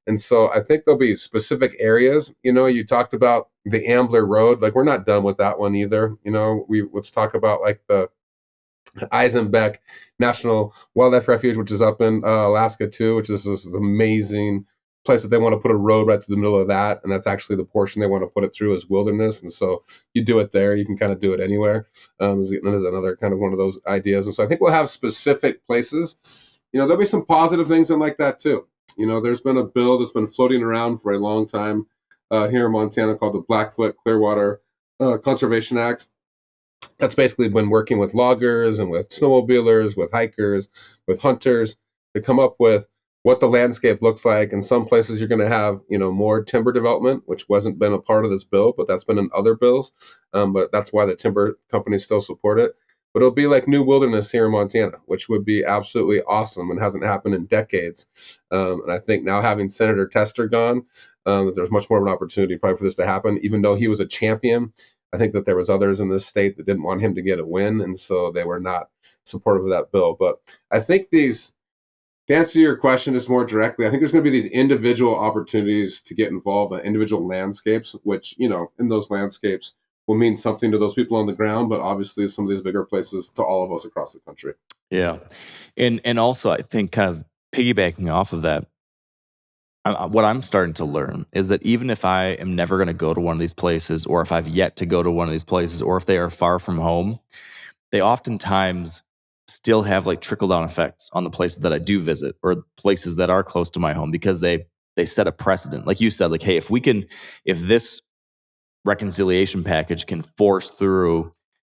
And so I think there'll be specific areas. You talked about the Ambler Road. Like we're not done with that one either. Let's talk about like the Eisenbeck National Wildlife Refuge, which is up in Alaska too, which is this amazing place that they want to put a road right through the middle of that. And that's actually the portion they want to put it through as wilderness. And so you do it there, you can kind of do it anywhere. Is another kind of one of those ideas. And so I think we'll have specific places. There'll be some positive things in like that too. There's been a bill that's been floating around for a long time here in Montana called the Blackfoot Clearwater Conservation Act. That's basically been working with loggers and with snowmobilers, with hikers, with hunters to come up with what the landscape looks like. In some places, you're going to have, more timber development, which wasn't been a part of this bill, but that's been in other bills. But that's why the timber companies still support it. But it'll be like new wilderness here in Montana, which would be absolutely awesome and hasn't happened in decades. And I think now having Senator Tester gone, there's much more of an opportunity probably for this to happen, even though he was a champion. I think that there was others in this state that didn't want him to get a win, and so they were not supportive of that bill. But I think to answer your question just more directly, I think there's going to be these individual opportunities to get involved in individual landscapes, which, in those landscapes will mean something to those people on the ground, but obviously some of these bigger places to all of us across the country. Yeah. And also I think kind of piggybacking off of that, what I'm starting to learn is that even if I am never going to go to one of these places, or if I've yet to go to one of these places, or if they are far from home, they oftentimes still have like trickle down effects on the places that I do visit or places that are close to my home, because they set a precedent. Like you said, like, hey, if this reconciliation package can force through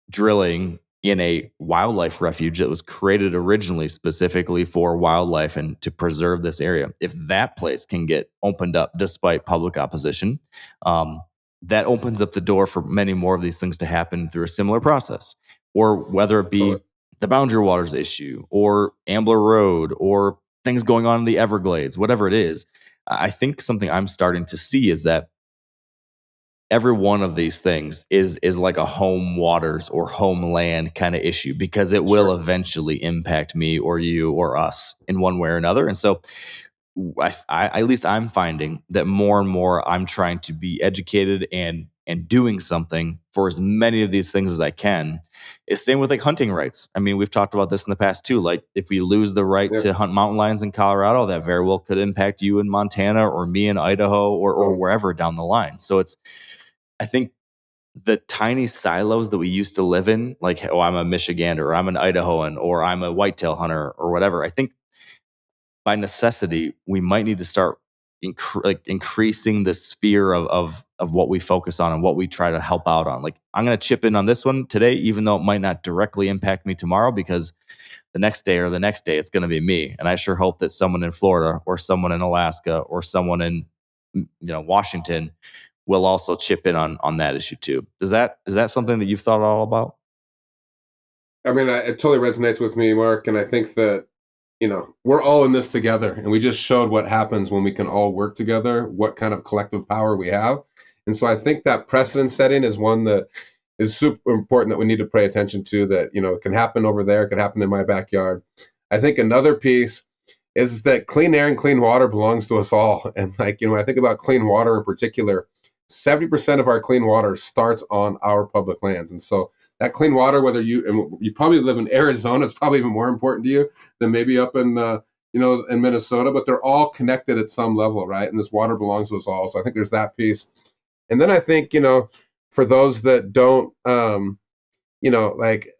drilling in a wildlife refuge that was created originally specifically for wildlife and to preserve this area, if that place can get opened up despite public opposition, that opens up the door for many more of these things to happen through a similar process. Or whether it be the boundary waters issue or Ambler Road or things going on in the Everglades, whatever it is, I think something I'm starting to see is that every one of these things is like a home waters or homeland kind of issue, because it will eventually impact me or you or us in one way or another. And so I at least I'm finding that more and more I'm trying to be educated and doing something for as many of these things as I can. It's same with like hunting rights. I mean, we've talked about this in the past too. Like if we lose the right to hunt mountain lions in Colorado, that very well could impact you in Montana or me in Idaho or wherever down the line. So I think the tiny silos that we used to live in, like, oh, I'm a Michigander, or I'm an Idahoan, or I'm a whitetail hunter, or whatever. I think by necessity, we might need to start increasing the sphere of what we focus on and what we try to help out on. Like, I'm going to chip in on this one today, even though it might not directly impact me tomorrow, because the next day it's going to be me. And I sure hope that someone in Florida or someone in Alaska or someone in Washington will also chip in on that issue too. Is that something that you've thought all about? I mean, it totally resonates with me, Mark. And I think that, we're all in this together, and we just showed what happens when we can all work together, what kind of collective power we have. And so I think that precedent setting is one that is super important that we need to pay attention to, that, it can happen over there. It can happen in my backyard. I think another piece is that clean air and clean water belongs to us all. And like, when I think about clean water in particular, 70% of our clean water starts on our public lands. And so that clean water, whether you probably live in Arizona, it's probably even more important to you than maybe up in, in Minnesota, but they're all connected at some level, right? And this water belongs to us all. So I think there's that piece. And then I think, for those that don't, like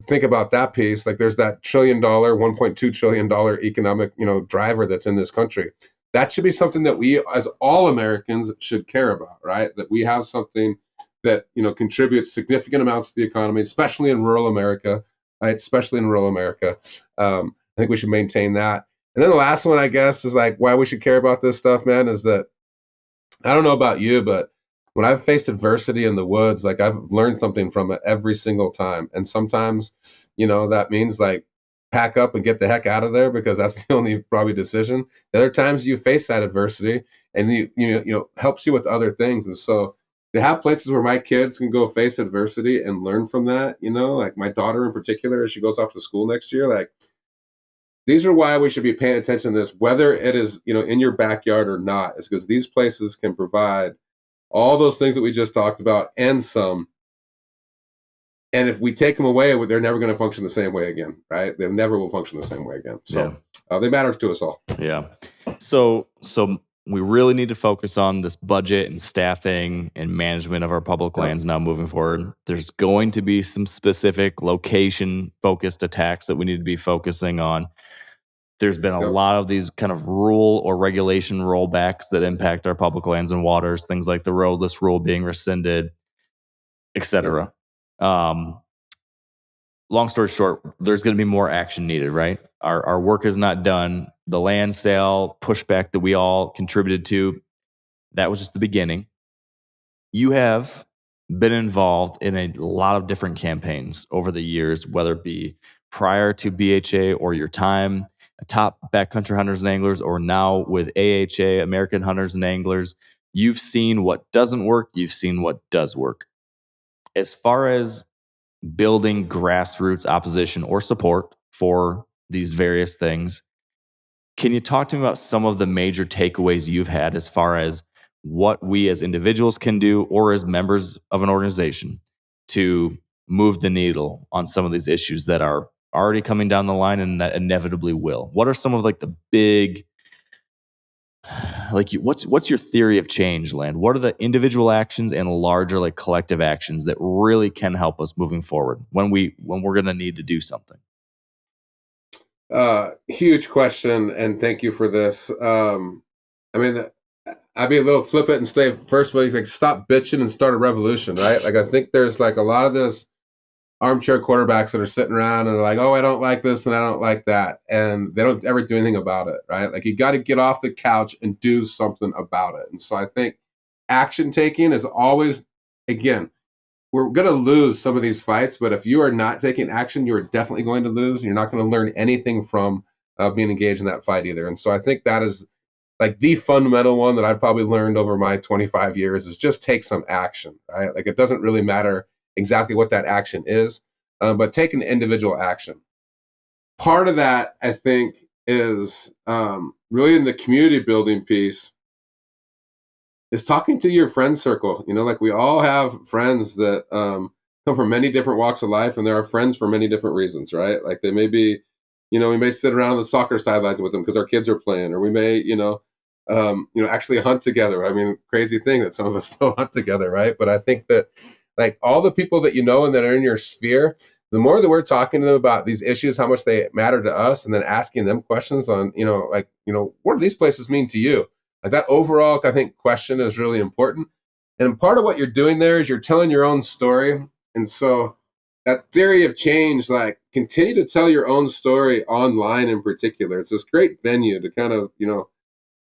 think about that piece. Like there's that $1.2 trillion economic, driver that's in this country. That should be something that we, as all Americans, should care about, right? That we have something that, contributes significant amounts to the economy, especially in rural America, right? Especially in rural America. I think we should maintain that. And then the last one, I guess, is like why we should care about this stuff, man, is that I don't know about you, but when I've faced adversity in the woods, like I've learned something from it every single time. And sometimes, that means like pack up and get the heck out of there because that's the only probably decision. The other times you face that adversity and helps you with other things. And so to have places where my kids can go face adversity and learn from that, like my daughter in particular, as she goes off to school next year, like these are why we should be paying attention to this, whether it is, in your backyard or not, is because these places can provide all those things that we just talked about and some. And if we take them away, they're never going to function the same way again, right? They never will function the same way again. So they matter to us all. Yeah. So we really need to focus on this budget and staffing and management of our public lands now moving forward. There's going to be some specific location-focused attacks that we need to be focusing on. There's been a lot of these kind of rule or regulation rollbacks that impact our public lands and waters, things like the roadless rule being rescinded, etc. Long story short, there's going to be more action needed, right? Our work is not done. The land sale pushback that we all contributed to, that was just the beginning. You have been involved in a lot of different campaigns over the years, whether it be prior to BHA or your time top backcountry hunters and anglers, or now with AHA, American Hunters and Anglers. You've seen what doesn't work. You've seen what does work. As far as building grassroots opposition or support for these various things, can you talk to me about some of the major takeaways you've had as far as what we as individuals can do or as members of an organization to move the needle on some of these issues that are already coming down the line and that inevitably will? What are some of like the big, like what's your theory of change, Land? What are the individual actions and larger like collective actions that really can help us moving forward when we're going to need to do something? Huge question, and thank you for this. I mean, I'd be a little flippant and say, first of all, he's like, stop bitching and start a revolution, right? Like, I think there's like a lot of this armchair quarterbacks that are sitting around and are like, oh, I don't like this and I don't like that. And they don't ever do anything about it, right? Like, you got to get off the couch and do something about it. And so I think action taking is always, again, we're going to lose some of these fights, but if you are not taking action, you are definitely going to lose. And you're not going to learn anything from being engaged in that fight either. And so I think that is like the fundamental one that I've probably learned over my 25 years is just take some action, right? Like, it doesn't really matter exactly what that action is, but take an individual action. Part of that, I think, is really in the community building piece, is talking to your friend circle. Like, we all have friends that come from many different walks of life, and there are friends for many different reasons, right? Like, they may be, we may sit around on the soccer sidelines with them because our kids are playing, or we may, actually hunt together. I mean, crazy thing that some of us still hunt together, right? But I think that, like, all the people that and that are in your sphere, the more that we're talking to them about these issues, how much they matter to us, and then asking them questions on, what do these places mean to you? Like, that overall, I think, question is really important. And part of what you're doing there is you're telling your own story. And so that theory of change, like, continue to tell your own story online in particular. It's this great venue to kind of,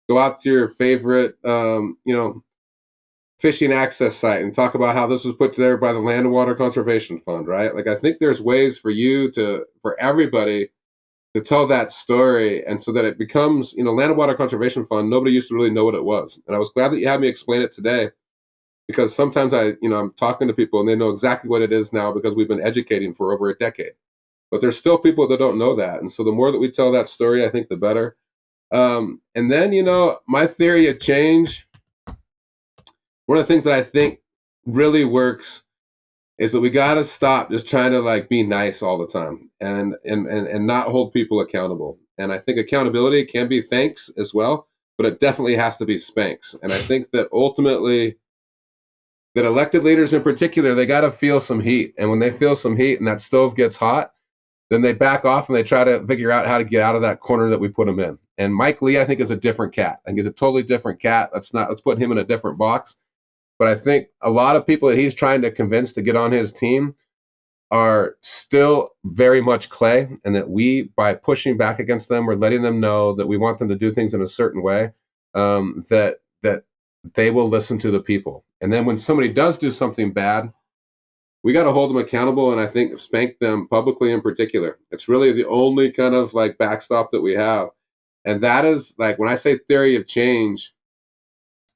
go out to your favorite, fishing access site and talk about how this was put there by the Land and Water Conservation Fund, right? Like, I think there's ways for everybody to tell that story, and so that it becomes, Land and Water Conservation Fund, nobody used to really know what it was. And I was glad that you had me explain it today, because sometimes I'm talking to people and they know exactly what it is now because we've been educating for over a decade. But there's still people that don't know that. And so the more that we tell that story, I think the better. And then, my theory of change, one of the things that I think really works is that we got to stop just trying to like be nice all the time and not hold people accountable. And I think accountability can be thanks as well, but it definitely has to be spanks. And I think that ultimately that elected leaders in particular, they got to feel some heat. And when they feel some heat and that stove gets hot, then they back off and they try to figure out how to get out of that corner that we put them in. And Mike Lee, I think, is a different cat. I think he's a totally different cat. Let's put him in a different box. But I think a lot of people that he's trying to convince to get on his team are still very much clay, and that we, by pushing back against them, we're letting them know that we want them to do things in a certain way, that they will listen to the people. And then when somebody does do something bad, we got to hold them accountable, and I think spank them publicly in particular. It's really the only kind of like backstop that we have. And that is like, when I say theory of change,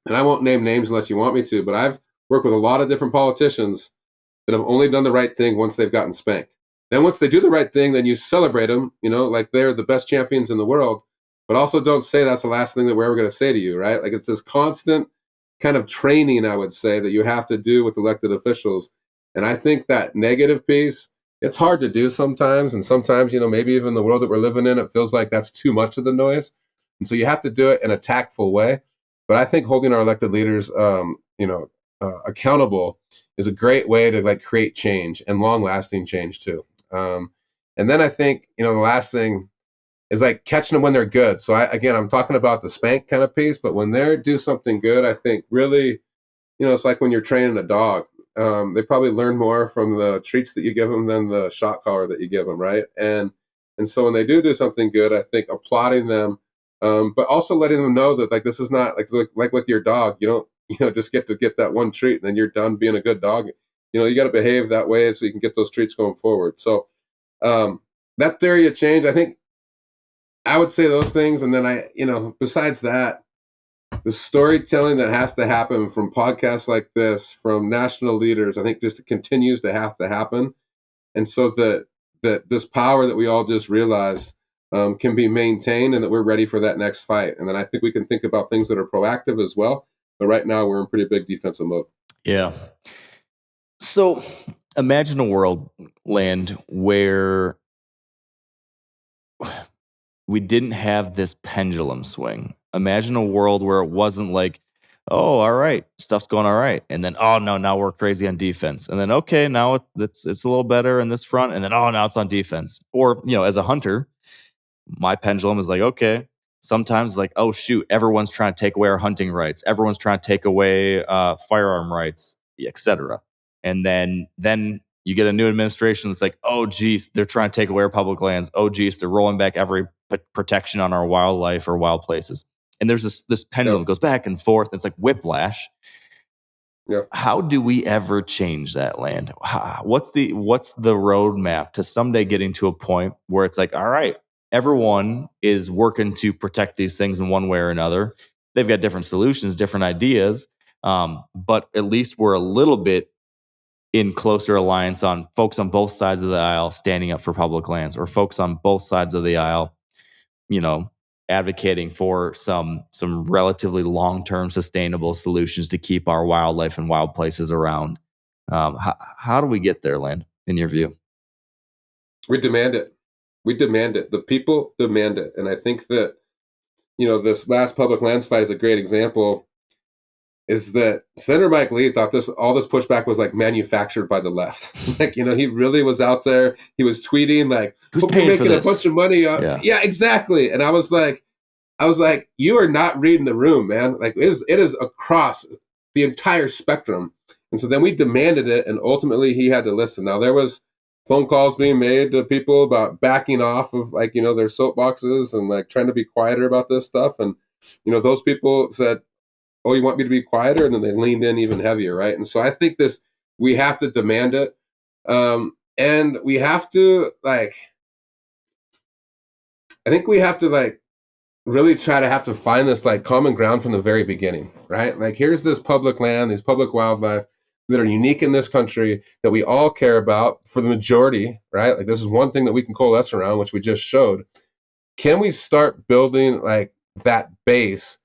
and I won't name names unless you want me to, but I've worked with a lot of different politicians that have only done the right thing once they've gotten spanked. Then once they do the right thing, then you celebrate them, like they're the best champions in the world, but also don't say that's the last thing that we're ever going to say to you, right? Like, it's this constant kind of training, I would say, that you have to do with elected officials. And I think that negative piece, it's hard to do sometimes. And sometimes, maybe even the world that we're living in, it feels like that's too much of the noise. And so you have to do it in a tactful way. But I think holding our elected leaders, accountable is a great way to like create change, and long-lasting change too. And then I think, the last thing is like catching them when they're good. So I'm talking about the spank kind of piece, but when they do something good, I think really, it's like when you're training a dog. They probably learn more from the treats that you give them than the shot collar that you give them, right? And so when they do something good, I think applauding them, but also letting them know that like this is not like with your dog, you don't just get to get that one treat and then you're done being a good dog. You got to behave that way so you can get those treats going forward. So that theory of change, I think I would say those things. And then besides that, the storytelling that has to happen from podcasts like this, from national leaders, I think just continues to have to happen. And so that this power that we all just realized can be maintained, and that we're ready for that next fight. And then I think we can think about things that are proactive as well. But right now we're in pretty big defensive mode. Yeah. So imagine a world, Land, where we didn't have this pendulum swing. Imagine a world where it wasn't like, oh, all right, stuff's going all right. And then, oh, no, now we're crazy on defense. And then, okay, now it's a little better in this front. And then, oh, now it's on defense. Or, as a hunter, my pendulum is like, okay, sometimes like, oh, shoot, everyone's trying to take away our hunting rights. Everyone's trying to take away firearm rights, etc. And then you get a new administration that's like, oh, geez, they're trying to take away our public lands. Oh, geez, they're rolling back every protection on our wildlife or wild places. And there's this pendulum goes back and forth. It's like whiplash. Yep. How do we ever change that, Land? What's the roadmap to someday getting to a point where it's like, all right, everyone is working to protect these things in one way or another. They've got different solutions, different ideas, but at least we're a little bit in closer alliance on folks on both sides of the aisle standing up for public lands, or folks on both sides of the aisle, advocating for some relatively long-term sustainable solutions to keep our wildlife and wild places around. How do we get there, Land, in your view? We demand it. The people demand it. And I think that, this last public lands fight is a great example, is that Senator Mike Lee thought all this pushback was like manufactured by the left. Like, he really was out there. He was tweeting like, who's paying for this? A bunch of money. Yeah, exactly. And I was like, you are not reading the room, man. Like it is across the entire spectrum. And so then we demanded it, and ultimately he had to listen. Now there was phone calls being made to people about backing off of like, their soapboxes and like trying to be quieter about this stuff. And, those people said, oh, you want me to be quieter? And then they leaned in even heavier, right? And so I think we have to demand it. And we have to really try to have to find this like common ground from the very beginning, right? Like here's this public land, these public wildlife that are unique in this country that we all care about for the majority, right? Like this is one thing that we can coalesce around, which we just showed. Can we start building like that base?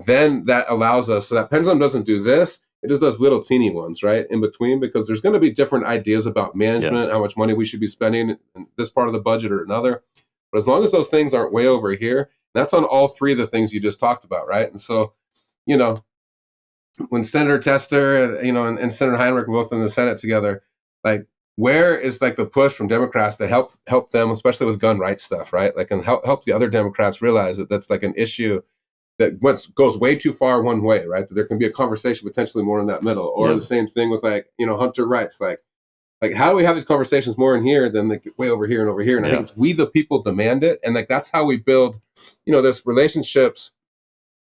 Then that allows us, so that pendulum doesn't do this, it just does little teeny ones, right, in between, because there's going to be different ideas about management, how much money we should be spending in this part of the budget or another. But as long as those things aren't way over here, that's on all three of the things you just talked about, right? And so, when Senator Tester and Senator Heinrich were both in the Senate together, like where is like the push from Democrats to help them, especially with gun rights stuff, right? Like, and help the other Democrats realize that that's like an issue that goes way too far one way, right? That there can be a conversation potentially more in that middle, or the same thing with like hunter rights, like how do we have these conversations more in here than like way over here and over here? And I think it's we the people demand it, and like that's how we build, this relationships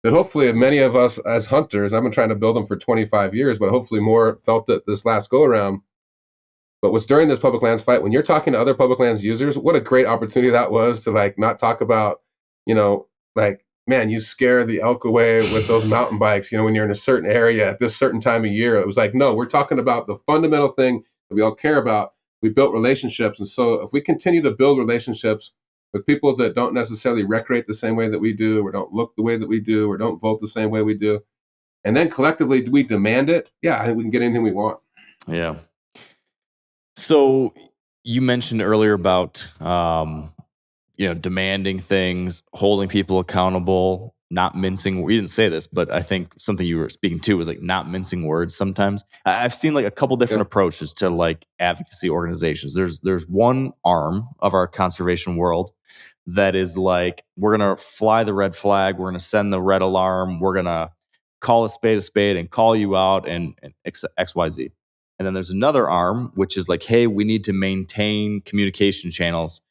that hopefully many of us as hunters, I've been trying to build them for 25 years, but hopefully more felt it this last go around. But was during this public lands fight, when you're talking to other public lands users, what a great opportunity that was to like not talk about, like, man, you scare the elk away with those mountain bikes, when you're in a certain area at this certain time of year. It was like, no, we're talking about the fundamental thing that we all care about. We built relationships. And so if we continue to build relationships with people that don't necessarily recreate the same way that we do, or don't look the way that we do, or don't vote the same way we do, and then collectively we demand it, I think we can get anything we want. Yeah. So you mentioned earlier about, demanding things, holding people accountable, not mincing. We didn't say this, but I think something you were speaking to was like not mincing words sometimes. I've seen like a couple different approaches to like advocacy organizations. There's one arm of our conservation world that is like, we're going to fly the red flag, we're going to send the red alarm, we're going to call a spade and call you out and XYZ. And then there's another arm, which is like, hey, we need to maintain communication channels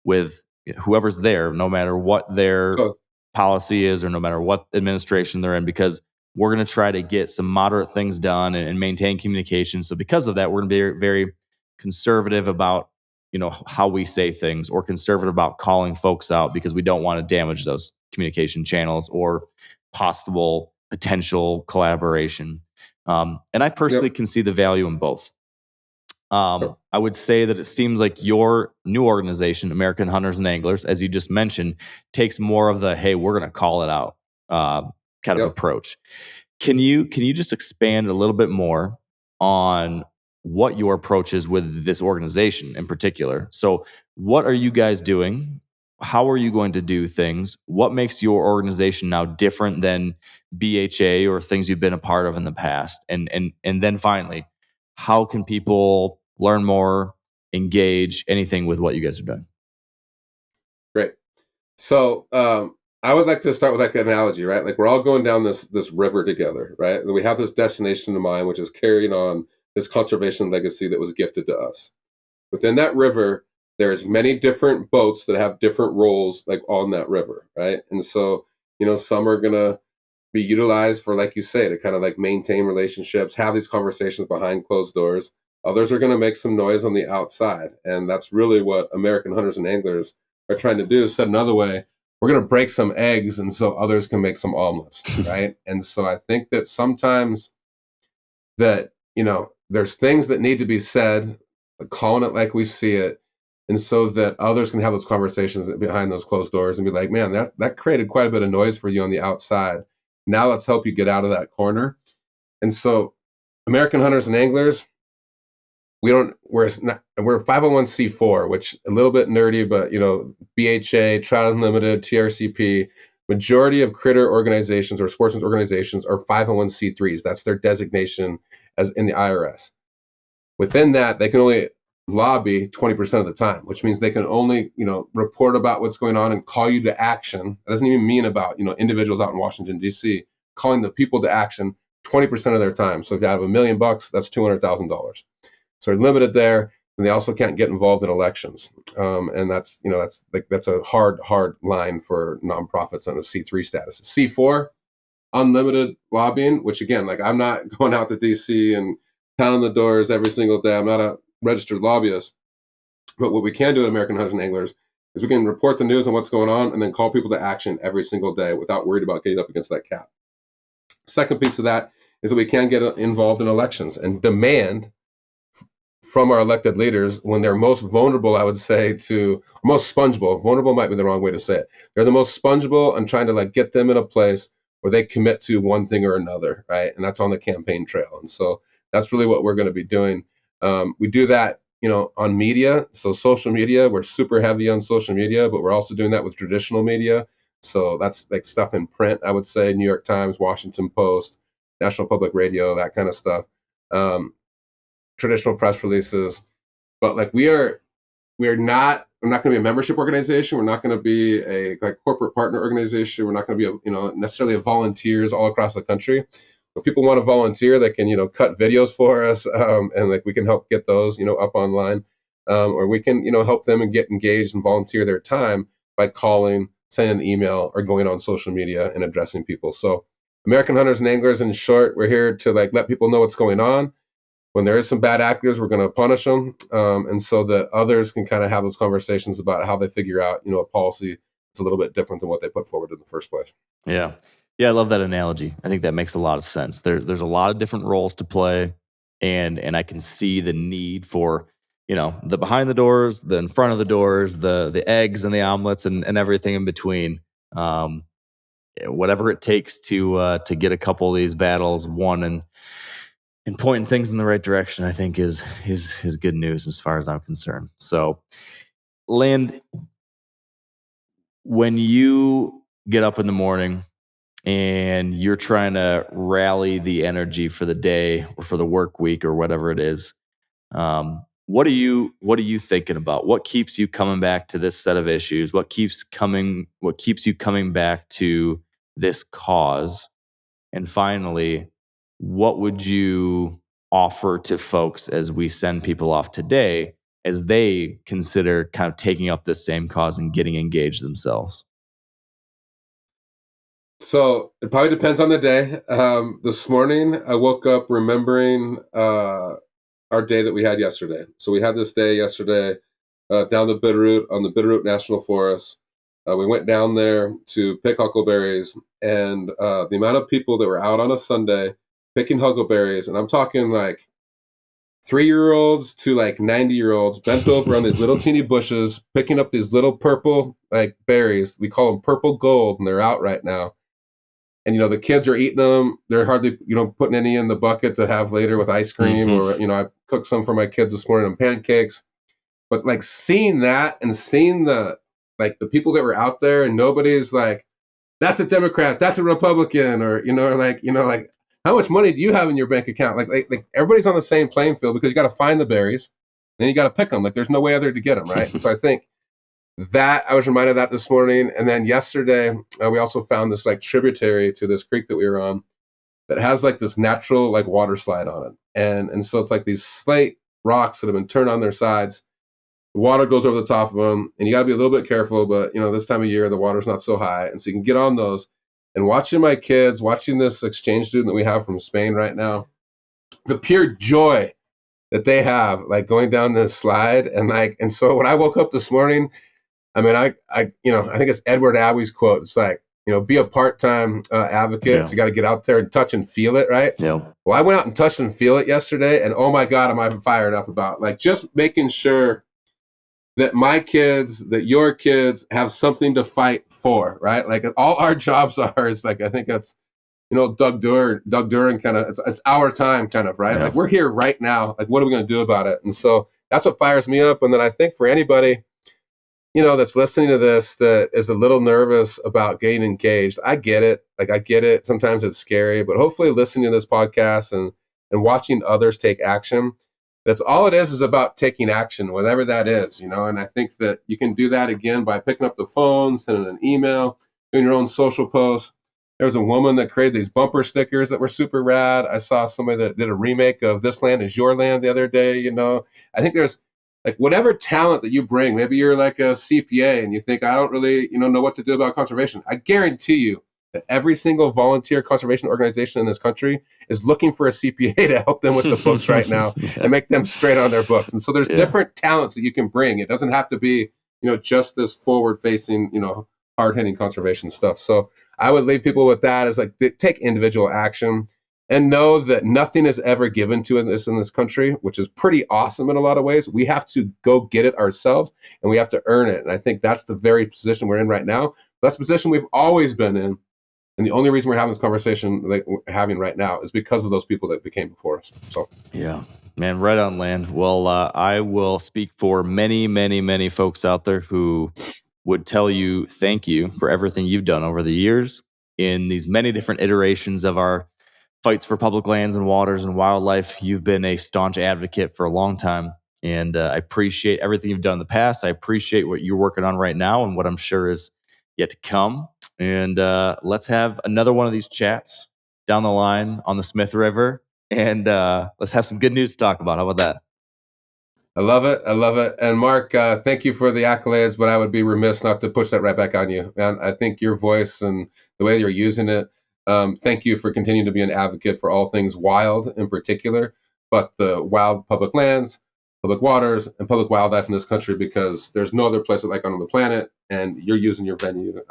with whoever's there, no matter what their policy is or no matter what administration they're in, because we're going to try to get some moderate things done and maintain communication. So because of that, we're going to be very, very conservative about, how we say things, or conservative about calling folks out, because we don't want to damage those communication channels or possible potential collaboration. And I personally can see the value in both. I would say that it seems like your new organization, American Hunters and Anglers, as you just mentioned, takes more of the, hey, we're going to call it out kind of approach. Can you just expand a little bit more on what your approach is with this organization in particular? So what are you guys doing? How are you going to do things? What makes your organization now different than BHA or things you've been a part of in the past? And then finally, how can people learn more, engage, anything with what you guys are doing? Great. So I would like to start with like an analogy, right? Like we're all going down this river together, right? And we have this destination in mind, which is carrying on this conservation legacy that was gifted to us. Within that river, there's many different boats that have different roles like on that river, right? And so, some are going to be utilized for, like you say, to kind of like maintain relationships, have these conversations behind closed doors. Others are going to make some noise on the outside. And that's really what American Hunters and Anglers are trying to do. Said another way, we're going to break some eggs and so others can make some omelets, right? And so I think that sometimes that, there's things that need to be said, calling it like we see it, and so that others can have those conversations behind those closed doors and be like, man, that created quite a bit of noise for you on the outside. Now let's help you get out of that corner. And so American Hunters and Anglers, we're 501c4, which a little bit nerdy, but BHA, Trout Unlimited, TRCP, majority of critter organizations or sportsmen's organizations are 501c3s. That's their designation as in the IRS. Within that, they can only lobby 20% of the time, which means they can only, report about what's going on and call you to action. That doesn't even mean about, individuals out in Washington, D.C., calling the people to action 20% of their time. So if you have $1 million, that's $200,000. So they're limited there, and they also can't get involved in elections. And that's a hard line for nonprofits on a C3 status. C4, unlimited lobbying, which again, like I'm not going out to DC and pounding the doors every single day. I'm not a registered lobbyist. But what we can do at American Hunters and Anglers is we can report the news on what's going on and then call people to action every single day without worried about getting up against that cap. Second piece of that is that we can get involved in elections and demand from our elected leaders when they're most vulnerable, I would say, to most spongeable. Vulnerable might be the wrong way to say it. They're the most spongeable and trying to like get them in a place where they commit to one thing or another, right? And that's on the campaign trail. And so that's really what we're going to be doing. We do that, on media. So social media, we're super heavy on social media, but we're also doing that with traditional media. So that's like stuff in print, I would say, New York Times, Washington Post, National Public Radio, that kind of stuff, traditional press releases. But like we're not going to be a membership organization. We're not going to be a like corporate partner organization. We're not going to be necessarily a volunteers all across the country. If people want to volunteer, they can cut videos for us, and like we can help get those up online, or we can help them and get engaged and volunteer their time by calling, sending an email, or going on social media and addressing people. So American Hunters and Anglers, in short, we're here to like let people know what's going on. When there is some bad actors, we're going to punish them, and so that others can kind of have those conversations about how they figure out, a policy that's a little bit different than what they put forward in the first place. Yeah, I love that analogy. I think that makes a lot of sense. There's a lot of different roles to play, and I can see the need for the behind the doors, the in front of the doors, the eggs and the omelets and everything in between. Whatever it takes to get a couple of these battles won and pointing things in the right direction, I think is good news as far as I'm concerned. So, Land, when you get up in the morning and you're trying to rally the energy for the day or for the work week or whatever it is, what are you thinking about? What keeps you coming back to this set of issues? What keeps you coming back to this cause? And finally, what would you offer to folks as we send people off today as they consider kind of taking up this same cause and getting engaged themselves? So it probably depends on the day. This morning, I woke up remembering our day that we had yesterday. So we had this day yesterday down the Bitterroot on the Bitterroot National Forest. We went down there to pick huckleberries, and the amount of people that were out on a Sunday picking huckleberries, and I'm talking like 3-year-olds to like 90-year-olds bent over on these little teeny bushes, picking up these little purple like berries. We call them purple gold, and they're out right now. And the kids are eating them. They're hardly putting any in the bucket to have later with ice cream, or I cooked some for my kids this morning on pancakes. But like seeing that and seeing the people that were out there, and nobody's like, that's a Democrat, that's a Republican, or like how much money do you have in your bank account? Like everybody's on the same playing field, because you got to find the berries, then you got to pick them. Like there's no way other to get them, right? So I think that I was reminded of that this morning. And then yesterday, we also found this like tributary to this creek that we were on that has like this natural like water slide on it. And so it's like these slate rocks that have been turned on their sides. The water goes over the top of them, and you got to be a little bit careful, but this time of year, the water's not so high. And so you can get on those. And watching my kids, watching this exchange student that we have from Spain right now, the pure joy that they have, like going down this slide. And so when I woke up this morning, I mean, I think it's Edward Abbey's quote. It's like, be a part-time advocate. Yeah. So you got to get out there and touch and feel it, right? Yeah. Well, I went out and touched and feel it yesterday, and oh my God, am I fired up about like just making sure that my kids, that your kids have something to fight for, right? Like all our jobs are is like, I think that's, Doug Duran kind of, it's our time kind of, right? Yeah. Like we're here right now. Like, what are we going to do about it? And so that's what fires me up. And then I think for anybody, that's listening to this that is a little nervous about getting engaged, I get it. Like I get it. Sometimes it's scary, but hopefully listening to this podcast and watching others take action, that's all it is about taking action, whatever that is, and I think that you can do that again by picking up the phone, sending an email, doing your own social posts. There was a woman that created these bumper stickers that were super rad. I saw somebody that did a remake of This Land Is Your Land the other day, I think there's like whatever talent that you bring. Maybe you're like a CPA and you think, I don't really, know what to do about conservation. I guarantee you that every single volunteer conservation organization in this country is looking for a CPA to help them with the books right now and make them straight on their books. And so there's different talents that you can bring. It doesn't have to be, just this forward-facing, hard-hitting conservation stuff. So I would leave people with that as like, take individual action and know that nothing is ever given to us in this country, which is pretty awesome in a lot of ways. We have to go get it ourselves, and we have to earn it. And I think that's the very position we're in right now. That's the position we've always been in. And the only reason we're having this conversation like we're having right now is because of those people that became before us. So yeah, man, right on, Land. Well, I will speak for many, many, many folks out there who would tell you thank you for everything you've done over the years in these many different iterations of our fights for public lands and waters and wildlife. You've been a staunch advocate for a long time, and I appreciate everything you've done in the past. I appreciate what you're working on right now and what I'm sure is yet to come. And let's have another one of these chats down the line on the Smith River, and let's have some good news to talk about. How about that? I love it. I love it. And Mark, thank you for the accolades, but I would be remiss not to push that right back on you. And I think your voice and the way you're using it, thank you for continuing to be an advocate for all things wild in particular, but the wild public lands, public waters, and public wildlife in this country, because there's no other place like on the planet. And you're using your venue,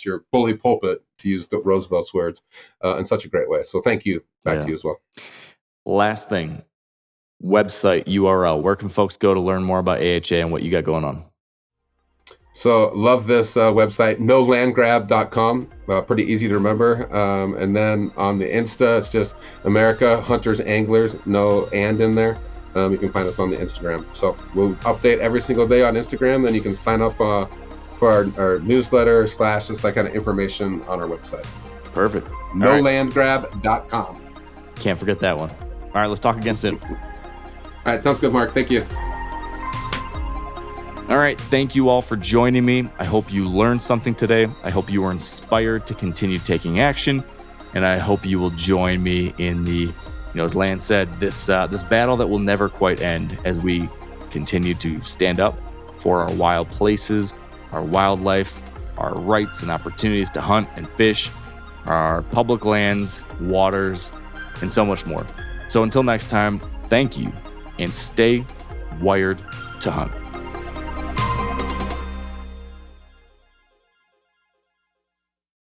your bully pulpit, to use the Roosevelt's words, in such a great way. So thank you. Back to you as well. Last thing. Website URL. Where can folks go to learn more about AHA and what you got going on? So love this website, nolandgrab.com. Pretty easy to remember. And then on the Insta, it's just America Hunters Anglers, no and in there. You can find us on the Instagram. So we'll update every single day on Instagram. Then you can sign up for our newsletter / just that kind of information on our website. Perfect. Nolandgrab.com. Can't forget that one. All right, let's talk again soon. All right, sounds good, Mark. Thank you. All right, thank you all for joining me. I hope you learned something today. I hope you were inspired to continue taking action, and I hope you will join me in the, as Land said, this battle that will never quite end as we continue to stand up for our wild places, our wildlife, our rights and opportunities to hunt and fish, our public lands, waters, and so much more. So until next time, thank you, and stay wired to hunt.